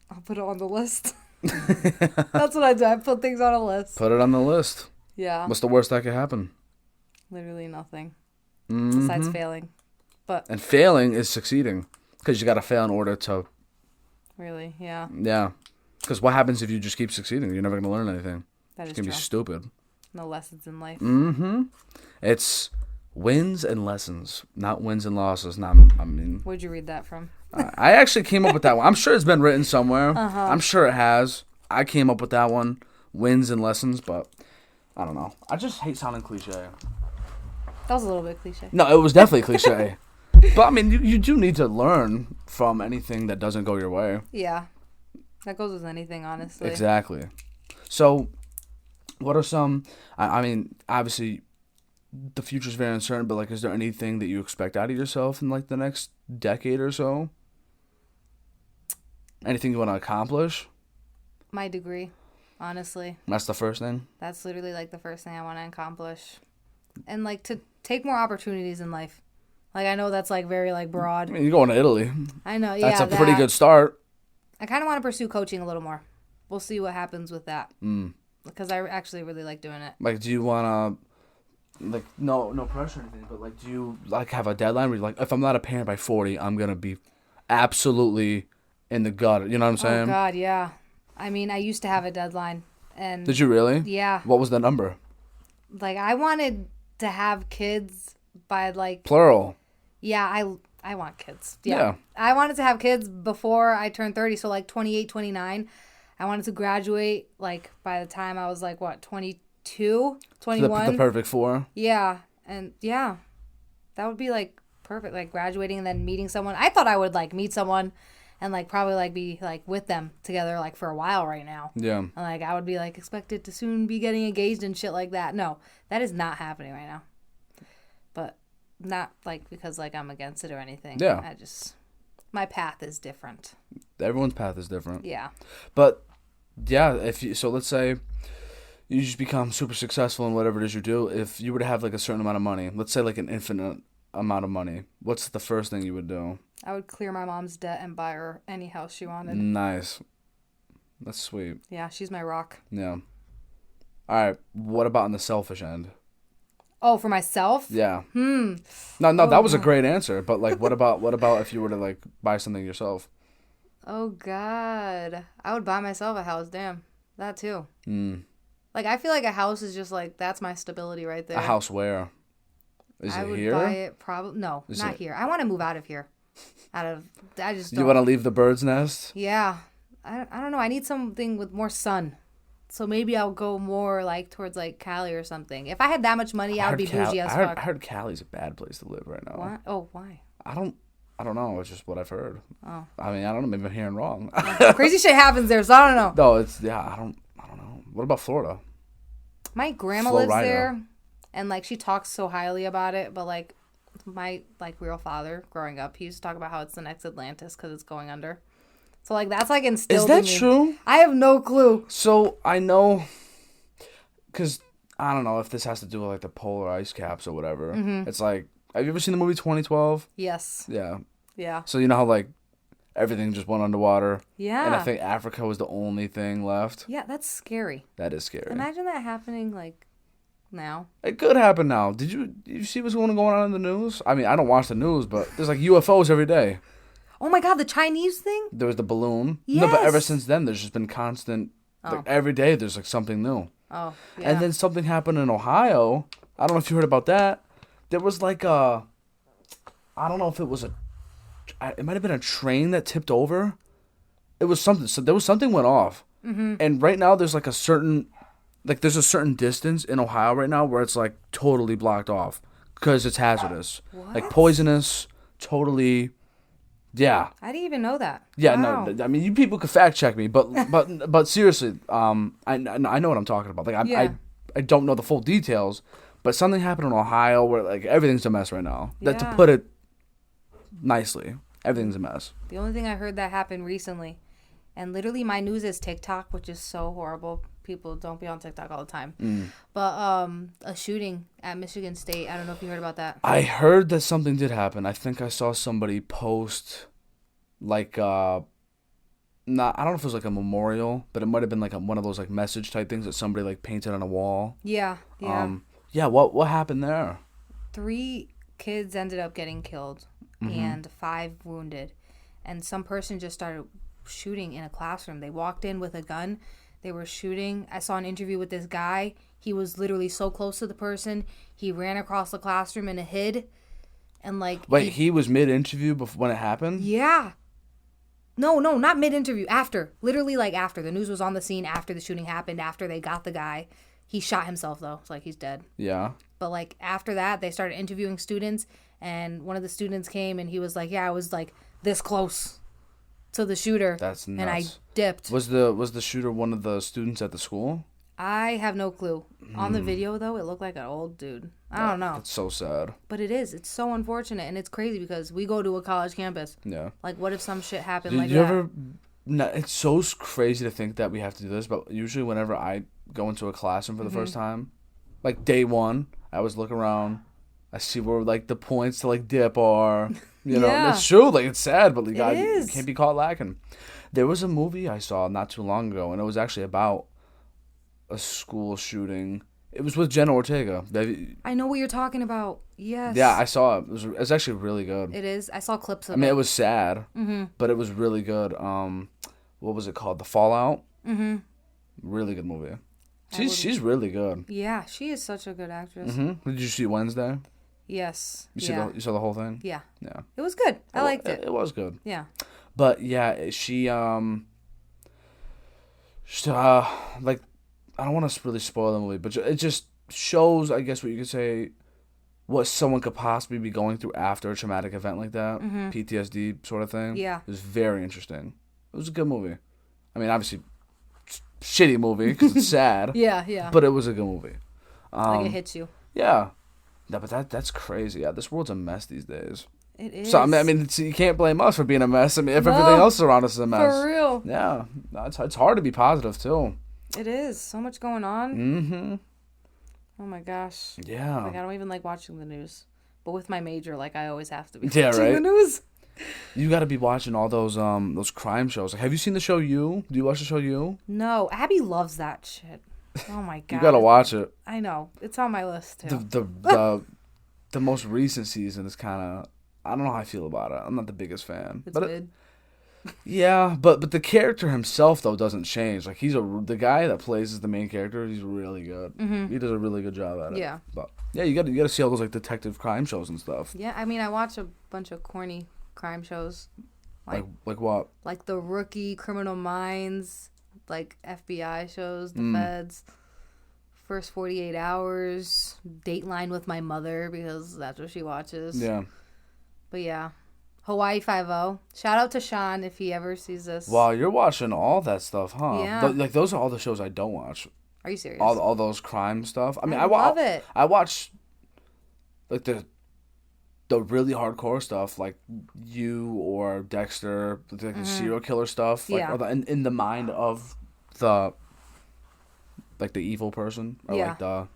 I'll put it on the list. That's what I do. I put things on a list. Put it on the list. Yeah. What's the worst that could happen? Literally nothing. Besides failing. And failing is succeeding. Because you got to fail in order to... Really, yeah. Yeah. Because what happens if you just keep succeeding? You're never going to learn anything. That is It's going to be stupid. No lessons in life. It's wins and lessons, not wins and losses. Where'd you read that from? I actually came up with that one. I'm sure it's been written somewhere. I'm sure it has. I came up with that one. Wins and lessons, but I don't know. I just hate sounding cliche. That was a little bit cliche. No, it was definitely cliche. But, I mean, you do need to learn from anything that doesn't go your way. Yeah. That goes with anything, honestly. Exactly. So, what are some... I mean, obviously, the future's very uncertain, but, like, is there anything that you expect out of yourself in, like, the next decade or so? Anything you want to accomplish? My degree, honestly. That's the first thing? That's literally, like, the first thing I want to accomplish. And, like, to take more opportunities in life. Like, I know that's, like, very, like, broad. I mean, you're going to Italy. I know, yeah. That's a pretty good start. I kind of want to pursue coaching a little more. We'll see what happens with that. Because I actually really like doing it. Like, do you want to, like, no pressure or anything, but, like, do you, like, have a deadline where you're like, if I'm not a parent by 40, I'm going to be absolutely in the gutter. You know what I'm saying? Oh, God, yeah. I mean, I used to have a deadline. And Did you really? Yeah. What was the number? Like, I wanted to have kids by, like... Plural. Yeah, I want kids. Yeah. I wanted to have kids before I turned 30, so, like, 28, 29. I wanted to graduate, like, by the time I was, like, what, 22, 21? The perfect 4? Yeah. And, yeah. That would be, like, perfect. Like, graduating and then meeting someone. I thought I would, like, meet someone and, like, probably, like, be, like, with them together, like, for a while right now. Yeah. And, like, I would be, like, expected to soon be getting engaged and shit like that. No, that is not happening right now. But not, like, because, like, I'm against it or anything. Yeah. My path is different. Everyone's path is different. Yeah. But, yeah, so let's say you just become super successful in whatever it is you do. If you were to have, like, a certain amount of money, let's say, like, an infinite amount of money, what's the first thing you would do? I would clear my mom's debt and buy her any house she wanted. Nice. That's sweet. Yeah, she's my rock. Yeah. All right. What about on the selfish end? Oh, for myself? Yeah. No, that was a great answer. But, like, what about if you were to, like, buy something yourself? Oh, God. I would buy myself a house. Damn. That, too. Like, I feel like a house is just, like, that's my stability right there. A house where? Is it here? I would buy it probably... No, not here. I want to move out of here. I just don't. You want to leave the bird's nest? Yeah. I don't know. I need something with more sun. So maybe I'll go more like towards like Cali or something. If I had that much money, I would be bougie as fuck. I heard Cali's a bad place to live right now. What? Oh, why? I don't know. It's just what I've heard. Oh. I mean, I don't know. Maybe I'm hearing wrong. Crazy shit happens there, so I don't know. No, it's I don't know. What about Florida? My grandma lives there, and like she talks so highly about it. But like my like real father growing up, he used to talk about how it's the next Atlantis because it's going under. So like that's like instilled. Is that in me. true? I have no clue. So I know, because I don't know if this has to do with like the polar ice caps or whatever. Mm-hmm. It's like, have you ever seen the movie 2012? Yes. Yeah. Yeah. So you know how like everything just went underwater? Yeah. And I think Africa was the only thing left. Yeah, that's scary. That is scary. Imagine that happening like now. It could happen now. Did you see what's going on in the news? I mean, I don't watch the news, but there's like UFOs every day. Oh my God, the Chinese thing? There was the balloon. Yes. No, but ever since then, there's just been constant. Like every day, there's like something new. Oh, yeah. And then something happened in Ohio. I don't know if you heard about that. There was like I don't know if it was it might have been a train that tipped over. It was something. So there was something went off. Mm-hmm. And right now there's like there's a certain distance in Ohio right now where it's like totally blocked off because it's hazardous. What? Like poisonous, totally. Yeah. I didn't even know that. Yeah, Wow. no. I mean, you people could fact check me, but seriously, I know what I'm talking about. Like I don't know the full details, but something happened in Ohio where like everything's a mess right now. That to Yeah. put it nicely, everything's a mess. The only thing I heard that happened recently, and literally my news is TikTok, which is so horrible. People don't be on TikTok all the time. But a shooting at Michigan State. I don't know if you heard about that. I heard that something did happen. I think I saw somebody post like I don't know if it was like a memorial, but it might have been like one of those like message type things that somebody like painted on a wall. Yeah. Yeah, what happened there? 3 kids ended up getting killed and 5 wounded. And some person just started shooting in a classroom. They walked in with a gun. They were shooting. I saw an interview with this guy. He was literally so close to the person. He ran across the classroom and hid. And like Wait, he was mid-interview when it happened? Yeah. No, not mid-interview. After. Literally like after. The news was on the scene after the shooting happened. After they got the guy. He shot himself though. It's like he's dead. Yeah. But like after that, they started interviewing students. And one of the students came and he was like, yeah, I was like this close to the shooter. That's nuts. And I dipped. Was the shooter one of the students at the school? I have no clue. On the video, though, it looked like an old dude. I don't know. It's so sad. But it is. It's so unfortunate. And it's crazy because we go to a college campus. Yeah. Like, what if some shit happened Did like you that? ever... No, it's so crazy to think that we have to do this, but usually whenever I go into a classroom for the first time, like day one, I always look around. I see where like the points to like dip are. You know, Yeah. it's true. Like it's sad, but like, It you is. can't be caught lacking. There was a movie I saw not too long ago, and it was actually about a school shooting. It was with Jenna Ortega. I know what you're talking about. Yes. Yeah, I saw it. It was actually really good. It is. I saw clips of I mean, it. it was sad, but it was really good. What was it called? The Fallout. Really good movie. She's really good. Yeah, she is such a good actress. Did you see Wednesday? Yes. You saw the whole thing? Yeah. Yeah. It was good. I liked it. It was good. Yeah. But yeah, she like I don't want to really spoil the movie, but it just shows, I guess, what you could say, what someone could possibly be going through after a traumatic event like that, PTSD sort of thing. Yeah. It was very interesting. It was a good movie. I mean, obviously, shitty movie because it's sad. Yeah. But it was a good movie. Like it hits you. Yeah. No, but that's crazy. Yeah, this world's a mess these days. It is. So I mean, you can't blame us for being a mess. I mean, if everything else around us is a mess. For real. Yeah, no, it's hard to be positive too. It is. So much going on. Oh my gosh. Yeah. Like I don't even like watching the news. But with my major, like I always have to be Yeah, watching right? the news. You got to be watching all those crime shows. Like, have you seen the show You? Do you watch the show You? No, Abby loves that shit. Oh my god. You got to watch it. I know. It's on my list too. The most recent season is kind of, I don't know how I feel about it. I'm not the biggest fan. It's mid. Yeah, but the character himself though doesn't change. Like the guy that plays as the main character. He's really good. He does a really good job at it. Yeah. But yeah, you got to see all those like detective crime shows and stuff. Yeah, I mean, I watch a bunch of corny crime shows. Like what? Like The Rookie, Criminal Minds, like FBI shows, the feds. First 48 Hours, Dateline with my mother because that's what she watches. Yeah. But yeah, Hawaii Five-0. Shout out to Sean if he ever sees this. Wow, you're watching all that stuff, huh? Yeah. Like those are all the shows I don't watch. Are you serious? All those crime stuff. I mean, I love it. I watch like the really hardcore stuff, like You or Dexter, like the serial killer stuff, like or in the mind of the like the evil person, or like the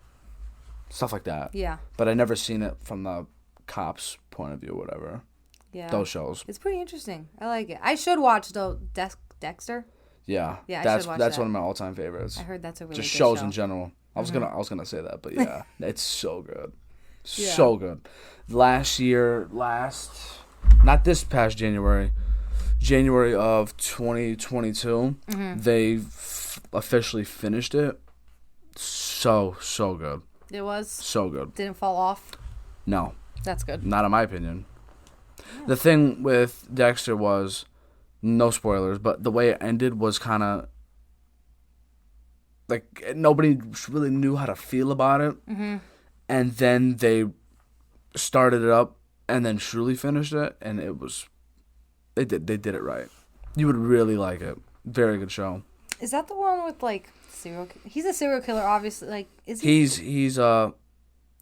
stuff like that. Yeah. But I never seen it from the cops' point of view, or whatever. Yeah. Those shows. It's pretty interesting. I like it. I should watch though Dexter. Yeah. Yeah, that's one of my all-time favorites. I heard that's a really just good shows show. in general. I was gonna say that, but yeah, it's so good, Yeah. so good. Not this past January of 2022, they officially finished it. So good. It was. So good. Didn't fall off. No, That's good. not in my opinion. Yeah. The thing with Dexter was, no spoilers, but the way it ended was kind of like nobody really knew how to feel about it. Mm-hmm. And then they started it up and then truly finished it, and it was they did it right. You would really like it. Very good show. Is that the one with like serial? He's a serial killer, obviously. Like, is he?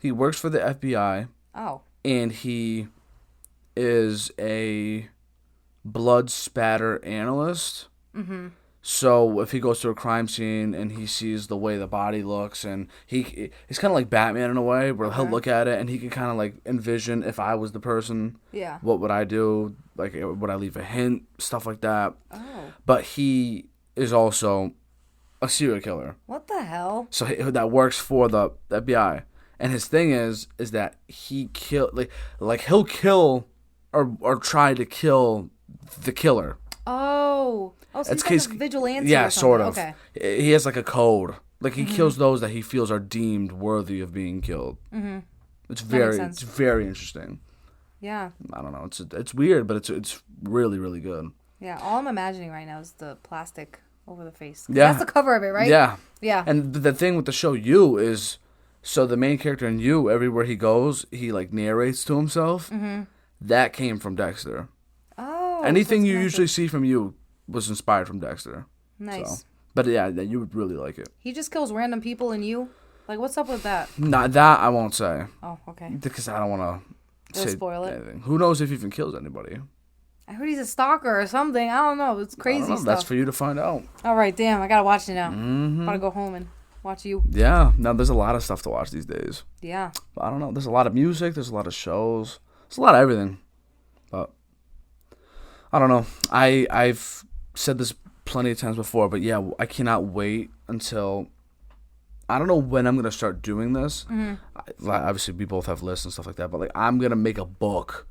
He works for the FBI. Oh. And he is a blood spatter analyst. Mm-hmm. So if he goes to a crime scene and he sees the way the body looks, and he's kind of like Batman in a way, where he'll look at it and he can kind of like envision, if I was the person, what would I do? Like, would I leave a hint? Stuff like that. Oh. But he is also a serial killer. What the hell? So that works for the FBI. And his thing is that he he'll kill or try to kill the killer. Oh, so it's he's like a vigilante. Yeah, or sort of. Okay. He has like a code. Like he kills those that he feels are deemed worthy of being killed. Mm-hmm. It's very interesting. Yeah. I don't know. It's weird, but it's really, really good. Yeah. All I'm imagining right now is the plastic over the face. Yeah. That's the cover of it, right? Yeah. Yeah. And the thing with the show You is, so the main character in You, everywhere he goes, he like narrates to himself. Mm-hmm. That came from Dexter. Oh. Anything you usually see from You was inspired from Dexter. Nice. So, but yeah, you would really like it. He just kills random people in You? Like, what's up with that? Not that I won't say. Oh, okay. Because I don't want to say spoil it. anything. Who knows if he even kills anybody? I heard he's a stalker or something. I don't know. It's crazy stuff. That's for you to find out. All right, damn. I got to watch it now. I'm going to go home and watch You. Yeah. Now, there's a lot of stuff to watch these days. Yeah. But I don't know. There's a lot of music. There's a lot of shows. There's a lot of everything. But I don't know. I've said this plenty of times before, but yeah, I cannot wait until... I don't know when I'm going to start doing this. Mm-hmm. Obviously, we both have lists and stuff like that, but like I'm going to make a book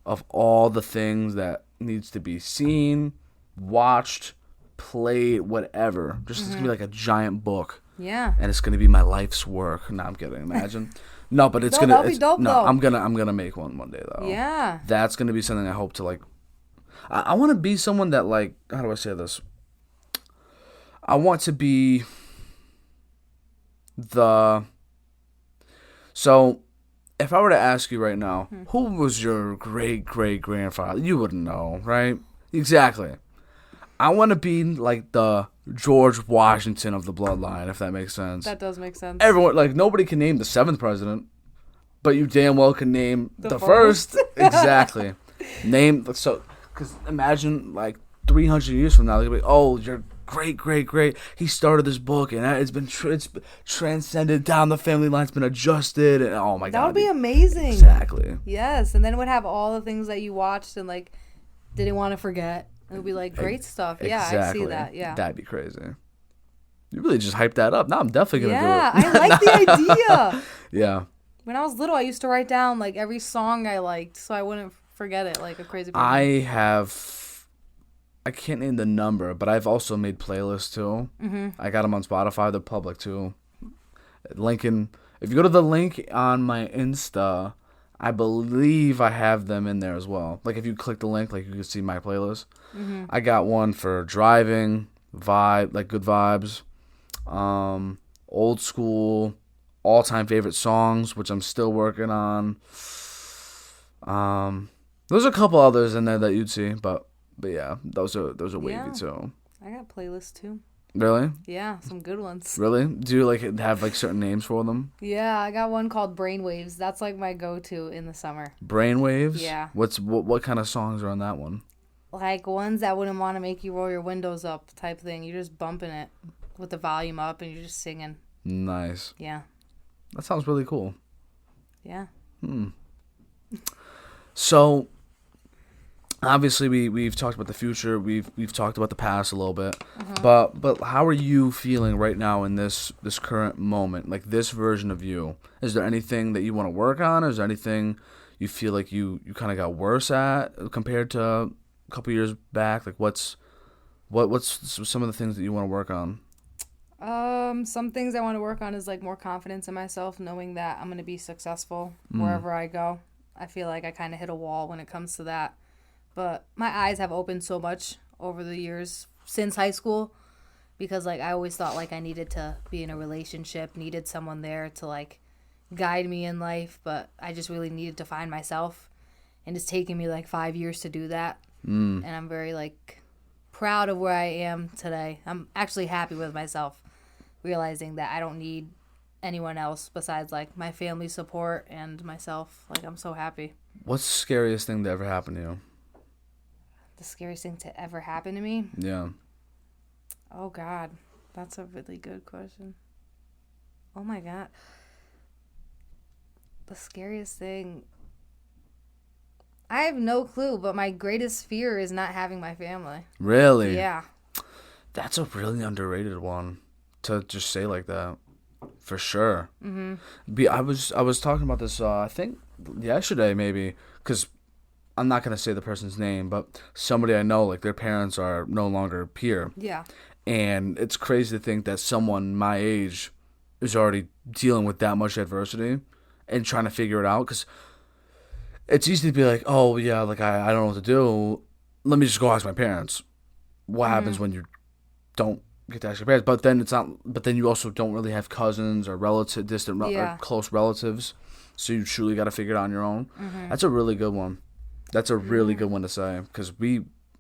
of all the things that needs to be seen, watched, played, whatever. Just it's going to be like a giant book. Yeah. And it's going to be my life's work. No, I'm kidding. Imagine. No, but it's that'll be dope, no, though. I'm gonna make one day though. Yeah. That's gonna be something I hope to like. I want to be someone that like. How do I say this? I want to be So, if I were to ask you right now, who was your great-great-grandfather? You wouldn't know, right? Exactly. I want to be like the George Washington of the bloodline, if that makes sense. That does make sense. Everyone, like, nobody can name the 7th president, but you damn well can name the first. Exactly. Because imagine, like, 300 years from now, they're going to be, oh, your great, he started this book, and it's been it's transcended down the family line, it's been adjusted, and oh my God. That would be amazing. Exactly. Yes, and then it would have all the things that you watched and, like, didn't want to forget. It would be, like, great stuff. Yeah, exactly. I see that, yeah. That'd be crazy. You really just hyped that up. Now I'm definitely going to do it. Yeah, I like the idea. Yeah. When I was little, I used to write down, like, every song I liked so I wouldn't forget it like a crazy person. I can't name the number, but I've also made playlists too. Mm-hmm. I got them on Spotify. They're public too. Lincoln. If you go to the link on my Insta, I believe I have them in there as well. Like if you click the link, like you can see my playlist. Mm-hmm. I got one for driving, vibe, like good vibes. Old school, all-time favorite songs, which I'm still working on. There's a couple others in there that you'd see, but yeah, those are wavy too. I got playlists too. Really? Yeah, some good ones. Really? Do you like have like certain names for them? Yeah, I got one called Brainwaves. That's like my go-to in the summer. Brainwaves? Yeah. What kind of songs are on that one? Like ones that wouldn't want to make you roll your windows up type thing. You're just bumping it with the volume up and you're just singing. Nice. Yeah. That sounds really cool. Yeah. So, obviously, we've talked about the future. We've talked about the past a little bit. But how are you feeling right now in this current moment, like this version of you? Is there anything that you want to work on? Is there anything you feel like you kind of got worse at compared to a couple years back? Like what's some of the things that you want to work on? Some things I want to work on is like more confidence in myself, knowing that I'm going to be successful wherever I go. I feel like I kind of hit a wall when it comes to that. But my eyes have opened so much over the years since high school because like I always thought like I needed to be in a relationship, needed someone there to like guide me in life, but I just really needed to find myself. And it's taken me like 5 years to do that. And I'm very like proud of where I am today. I'm actually happy with myself, realizing that I don't need anyone else besides like my family support and myself. Like I'm so happy. What's the scariest thing that ever happened to you? The scariest thing to ever happen to me? Yeah. Oh God, that's a really good question. Oh my God. The scariest thing, I have no clue, but my greatest fear is not having my family. Really? Yeah. That's a really underrated one to just say like that. For sure. I was talking about this, I think yesterday maybe, because I'm not going to say the person's name, but somebody I know, like their parents are no longer here. Yeah. And it's crazy to think that someone my age is already dealing with that much adversity and trying to figure it out. Because it's easy to be like, oh, yeah, like I don't know what to do. Let me just go ask my parents. What happens when you don't get to ask your parents? But then it's not. But then you also don't really have cousins or or close relatives. So you truly got to figure it out on your own. That's a really good one. That's a really good one to say because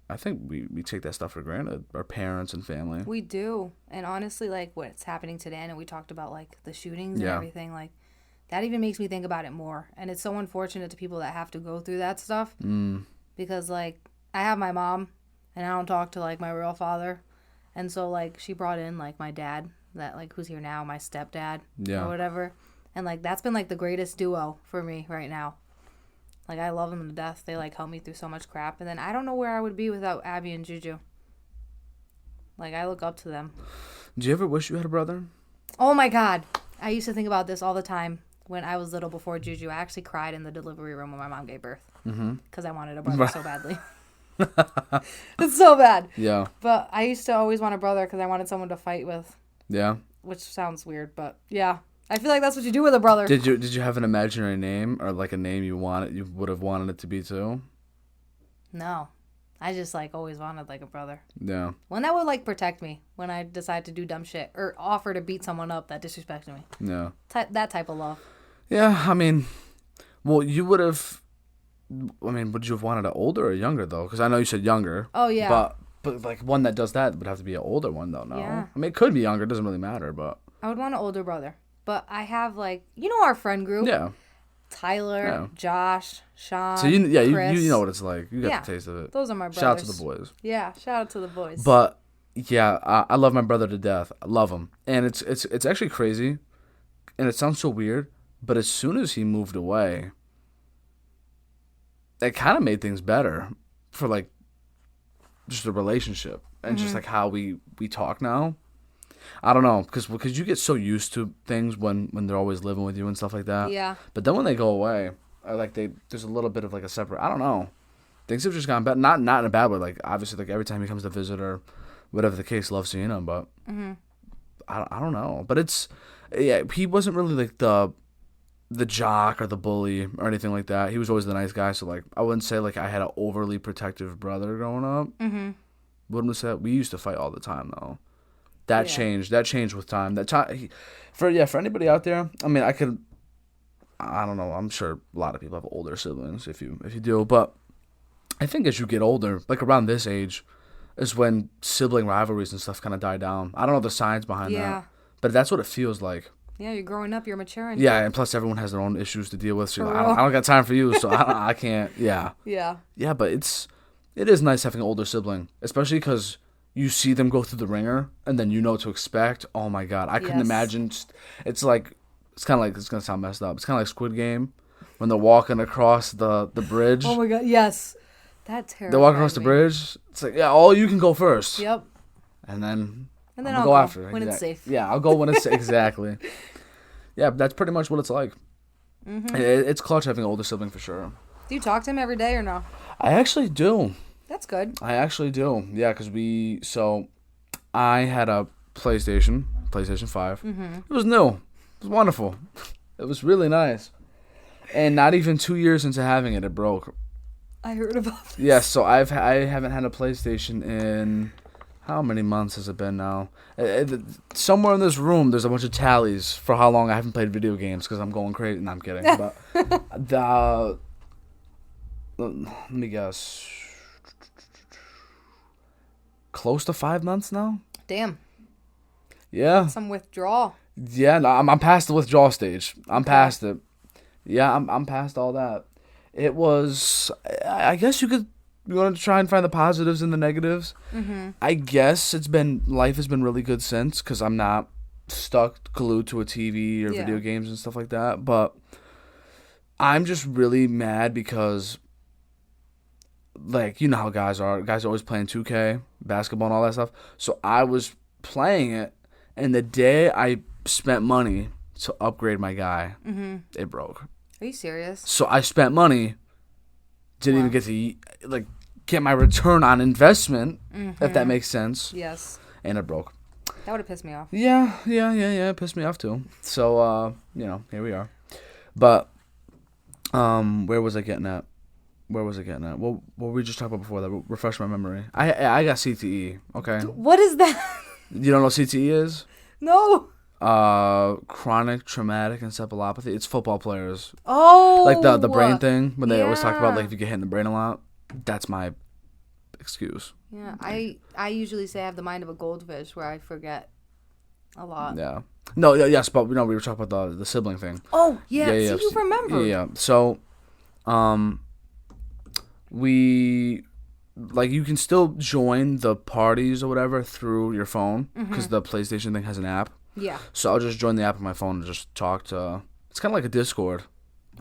I think we take that stuff for granted, our parents and family. We do. And honestly, like what's happening today, and we talked about like the shootings and everything, like that even makes me think about it more. And it's so unfortunate to people that have to go through that stuff because like I have my mom and I don't talk to like my real father. And so like she brought in like my dad that like who's here now, my stepdad or whatever. And like that's been like the greatest duo for me right now. Like, I love them to death. They, like, help me through so much crap. And then I don't know where I would be without Abby and Juju. Like, I look up to them. Do you ever wish you had a brother? Oh, my God. I used to think about this all the time when I was little before Juju. I actually cried in the delivery room when my mom gave birth. Because I wanted a brother so badly. It's so bad. Yeah. But I used to always want a brother because I wanted someone to fight with. Yeah. Which sounds weird, but yeah. I feel like that's what you do with a brother. Did you have an imaginary name or like a name you would have wanted it to be too? No. I just like always wanted like a brother. Yeah. One that would like protect me when I decide to do dumb shit or offer to beat someone up that disrespected me. Yeah. That type of love. Yeah, I mean, well, would you have wanted an older or younger though? Because I know you said younger. Oh yeah. But like one that does that would have to be an older one though. No. Yeah. I mean, it could be younger. It doesn't really matter, but. I would want an older brother. But I have, like, you know our friend group? Yeah. Tyler, Josh, Sean, so Chris. you know what it's like. You got the taste of it. Those are my brothers. Shout out to the boys. Yeah, shout out to the boys. But, yeah, I love my brother to death. I love him. And it's actually crazy. And it sounds so weird. But as soon as he moved away, it kind of made things better for, like, just the relationship. And just, like, how we talk now. I don't know, because you get so used to things when they're always living with you and stuff like that. Yeah. But then when they go away, there's a little bit of like a separate. I don't know. Things have just gone better. Not in a bad way. Like obviously, like every time he comes to visit or whatever the case, love seeing him. But I don't know. But he wasn't really like the jock or the bully or anything like that. He was always the nice guy. So like I wouldn't say like I had an overly protective brother growing up. When was that? We used to fight all the time though. That Yeah. changed. That changed with time. That time for anybody out there. I mean, I don't know. I'm sure a lot of people have older siblings if you do, but I think as you get older, like around this age, is when sibling rivalries and stuff kind of die down. I don't know the science behind Yeah. that, but that's what it feels like. Yeah, you're growing up, you're maturing. Yeah, and plus everyone has their own issues to deal with. So For I real. don't got time for you, so I can't. Yeah, Yeah. yeah, but it is nice having an older sibling, especially because you see them go through the ringer, and then you know what to expect. Oh my god, I couldn't Yes. imagine. It's kind of like it's gonna sound messed up. It's kind of like Squid Game when they're walking across the bridge. Oh my god, yes. That terrified They walk across the me. bridge. It's like, yeah, all you can go first. Yep. And then And then I'm I'll gonna go after. when it's safe. Yeah, I'll go when it's exactly. Yeah, that's pretty much what it's like. Mm-hmm. It's clutch having an older sibling for sure. Do you talk to him every day or no? I actually do. That's good. I actually do. Yeah, because I had a PlayStation 5. Mm-hmm. It was new. It was wonderful. It was really nice. And not even 2 years into having it, it broke. I heard about this. Yeah, so I haven't had a PlayStation in how many months has it been now? Somewhere in this room, there's a bunch of tallies for how long I haven't played video games because I'm going crazy. No, I'm kidding. But let me guess, close to 5 months now. Damn. Yeah, Some withdrawal. yeah. No, I'm past the withdrawal stage. I'm past it. Yeah, I'm past all that. It was. I guess you want to try and find the positives and the negatives. Mm-hmm. I guess life has been really good since because I'm not stuck glued to a TV or Yeah. video games and stuff like that. But I'm just really mad because, like, you know how guys are. Guys are always playing 2K, basketball, and all that stuff. So I was playing it, and the day I spent money to upgrade my guy, it broke. Are you serious? So I spent money, didn't Wow. even get to get my return on investment, if that makes sense, Yes. and it broke. That would have pissed me off. Yeah, it pissed me off too. So, here we are. But, where was I getting at? What were we just talking about before that? Refresh my memory. I got CTE, okay? What is that? You don't know what CTE is? No. Chronic traumatic encephalopathy. It's football players. Oh. Like the brain thing, when they always talk about, yeah. like, if you get hit in the brain a lot. That's my excuse. Yeah, I usually say I have the mind of a goldfish where I forget a lot. Yeah. No, yes, but we were talking about the sibling thing. Oh, yeah. See, Yeah. you remember. Yeah. So, we, like, you can still join the parties or whatever through your phone because the PlayStation thing has an app. Yeah. So I'll just join the app on my phone and just talk to. It's kind of like a Discord.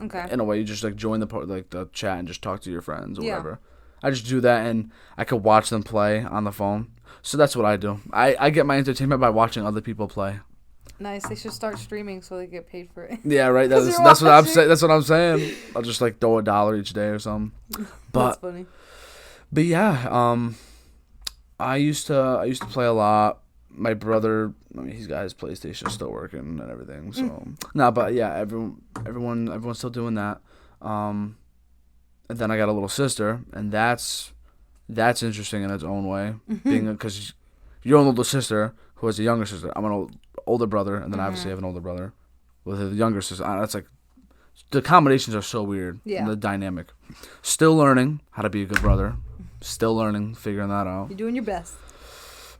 Okay. In a way, you just like join the chat and just talk to your friends or Yeah. whatever. I just do that and I could watch them play on the phone. So that's what I do. I get my entertainment by watching other people play. Nice. They should start streaming so they get paid for it. Yeah, right. 'Cause That's you're what I'm watching. saying. That's what I'm saying. I'll just like throw $1 each day or something. That's But funny. yeah, I used to play a lot. My brother, I mean, he's got his PlayStation still working and everything. So but yeah, everyone's still doing that. And then I got a little sister, and that's interesting in its own way, being because you're an older sister who has a younger sister. I'm an older brother, and then obviously I have an older brother with a younger sister. That's like the combinations are so weird. Yeah. The dynamic. Still learning how to be a good brother. Still learning, figuring that out. You're doing your best.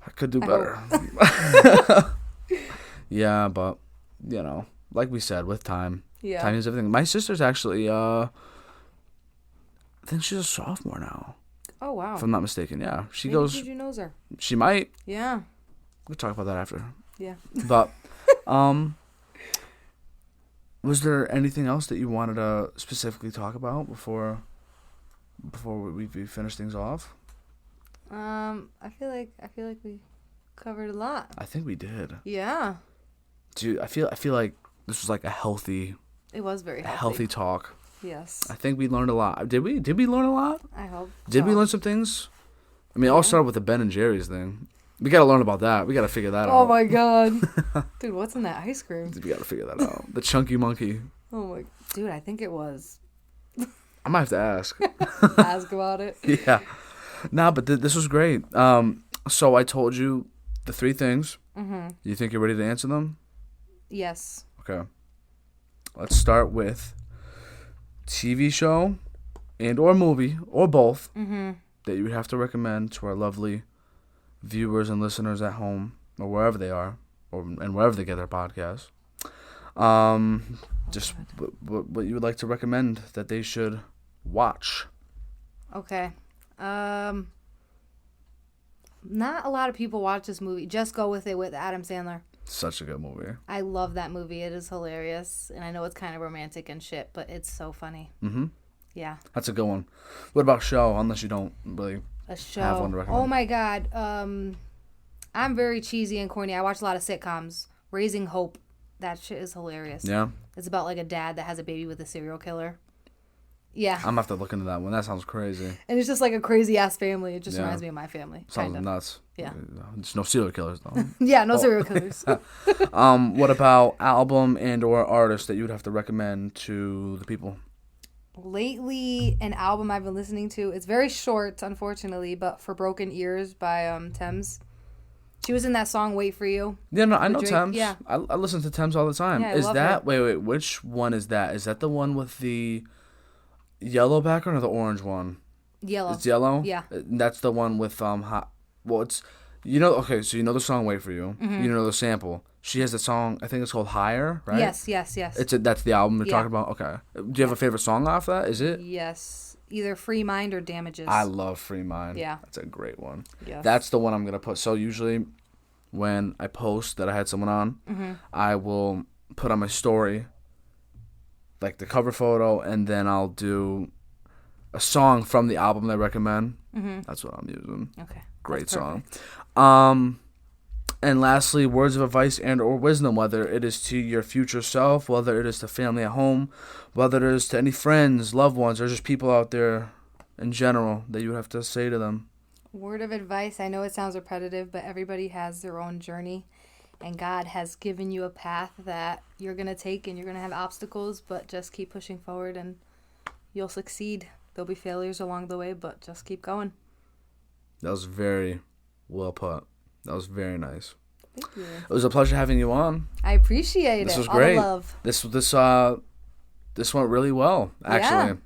I could do better. Yeah, but like we said, with time, Yeah. time is everything. My sister's actually, I think she's a sophomore now, Oh, wow. if I'm not mistaken. Yeah, she Maybe goes. Juju knows her. She might. Yeah. We'll talk about that after. Yeah. But, was there anything else that you wanted to specifically talk about before we finish things off? I feel like we covered a lot. I think we did. Yeah. Dude, I feel like this was like a healthy It was very healthy. talk. Yes. I think we learned a lot. Did we learn a lot? I hope. Did we so. learn some things? I mean, it all started with the Ben and Jerry's thing. We got to learn about that. We got to figure that out. Oh my god. Dude, what's in that ice cream? We got to figure that out. The chunky monkey. Oh my. Dude, I think it was. I might have to ask. Ask about it. Yeah. Nah, but this was great. So I told you the 3 things. Mm-hmm. You think you're ready to answer them? Yes. Okay. Let's start with TV show and or movie or both that you would have to recommend to our lovely viewers and listeners at home or wherever they are and wherever they get their podcasts. Just what you would like to recommend that they should watch. Okay. Not a lot of people watch this movie. Just Go With It with Adam Sandler. Such a good movie. I love that movie. It is hilarious. And I know it's kind of romantic and shit, but it's so funny. Mm-hmm. Yeah. That's a good one. What about show, unless you don't really a show. have one to recommend? Oh, my God. I'm very cheesy and corny. I watch a lot of sitcoms. Raising Hope. That shit is hilarious. Yeah? It's about, like, a dad that has a baby with a serial killer. Yeah. I'm going to have to look into that one. That sounds crazy. And it's just like a crazy-ass family. It just reminds me of my family. Sounds kind of. nuts. Yeah. There's no serial killers, though. Yeah, no serial killers. What about album and or artist that you would have to recommend to the people? Lately, an album I've been listening to. It's very short, unfortunately, but For Broken Ears by Thames. She was in that song "Wait for You." Yeah, no, I know Drake. Thames. Yeah. I listen to Thames all the time. Yeah, I is love that her. wait? Which one is that? Is that the one with the yellow background or the orange one? Yellow. It's yellow. Yeah. That's the one with hot. Well, it's okay. So you know the song "Wait for You." Mm-hmm. You know the sample. She has a song. I think it's called "Higher." Right. Yes. That's the album you're Yeah. talking about. Okay. Do you have a favorite song off that? Is it? Yes. Either Free Mind or Damages. I love Free Mind. Yeah. That's a great one. Yes. That's the one I'm gonna put. So usually, when I post that I had someone on, I will put on my story, like the cover photo, and then I'll do a song from the album they recommend. That's what I'm using. Okay. Great That's song. perfect. And lastly, words of advice and or wisdom, whether it is to your future self, whether it is to family at home, whether it is to any friends, loved ones, or just people out there in general that you would have to say to them. Word of advice. I know it sounds repetitive, but everybody has their own journey. And God has given you a path that you're going to take, and you're going to have obstacles, but just keep pushing forward and you'll succeed. There'll be failures along the way, but just keep going. That was very well put. That was very nice. Thank you. It was a pleasure having you on. I appreciate it. This was All great. the love. This went really well, actually.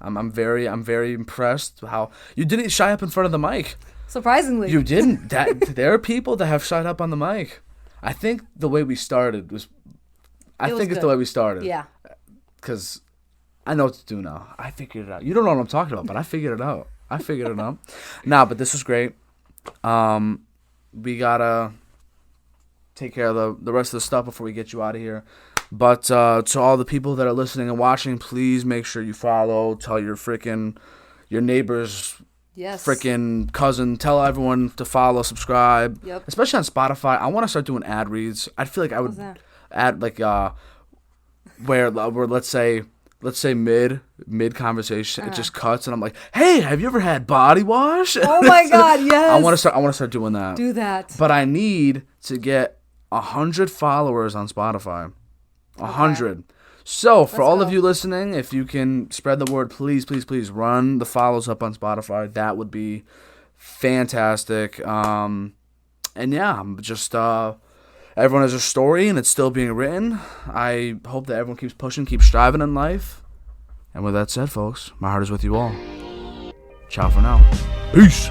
Yeah. I'm very impressed how you didn't shy up in front of the mic. Surprisingly. You didn't. There are people that have shied up on the mic. I think the way we started was it's the way we started. Yeah. Cuz I know what to do now. I figured it out. You don't know what I'm talking about, but I figured it out. Nah, but this was great. We gotta take care of the rest of the stuff before we get you out of here. But to all the people that are listening and watching, please make sure you follow. Tell your neighbors, yes, freaking cousin. Tell everyone to follow, subscribe. Yep. Especially on Spotify. I want to start doing ad reads. I feel like I would add like where let's say mid conversation it just cuts and I'm like, hey, have you ever had body wash? Oh my God, yes. I want to start doing that. Do that. But I need to get 100 followers on Spotify. 100. Okay. So for all of you listening, if you can spread the word, please run the follows up on Spotify. That would be fantastic. And yeah, I'm just everyone has a story, and it's still being written. I hope that everyone keeps pushing, keeps striving in life. And with that said, folks, my heart is with you all. Ciao for now. Peace.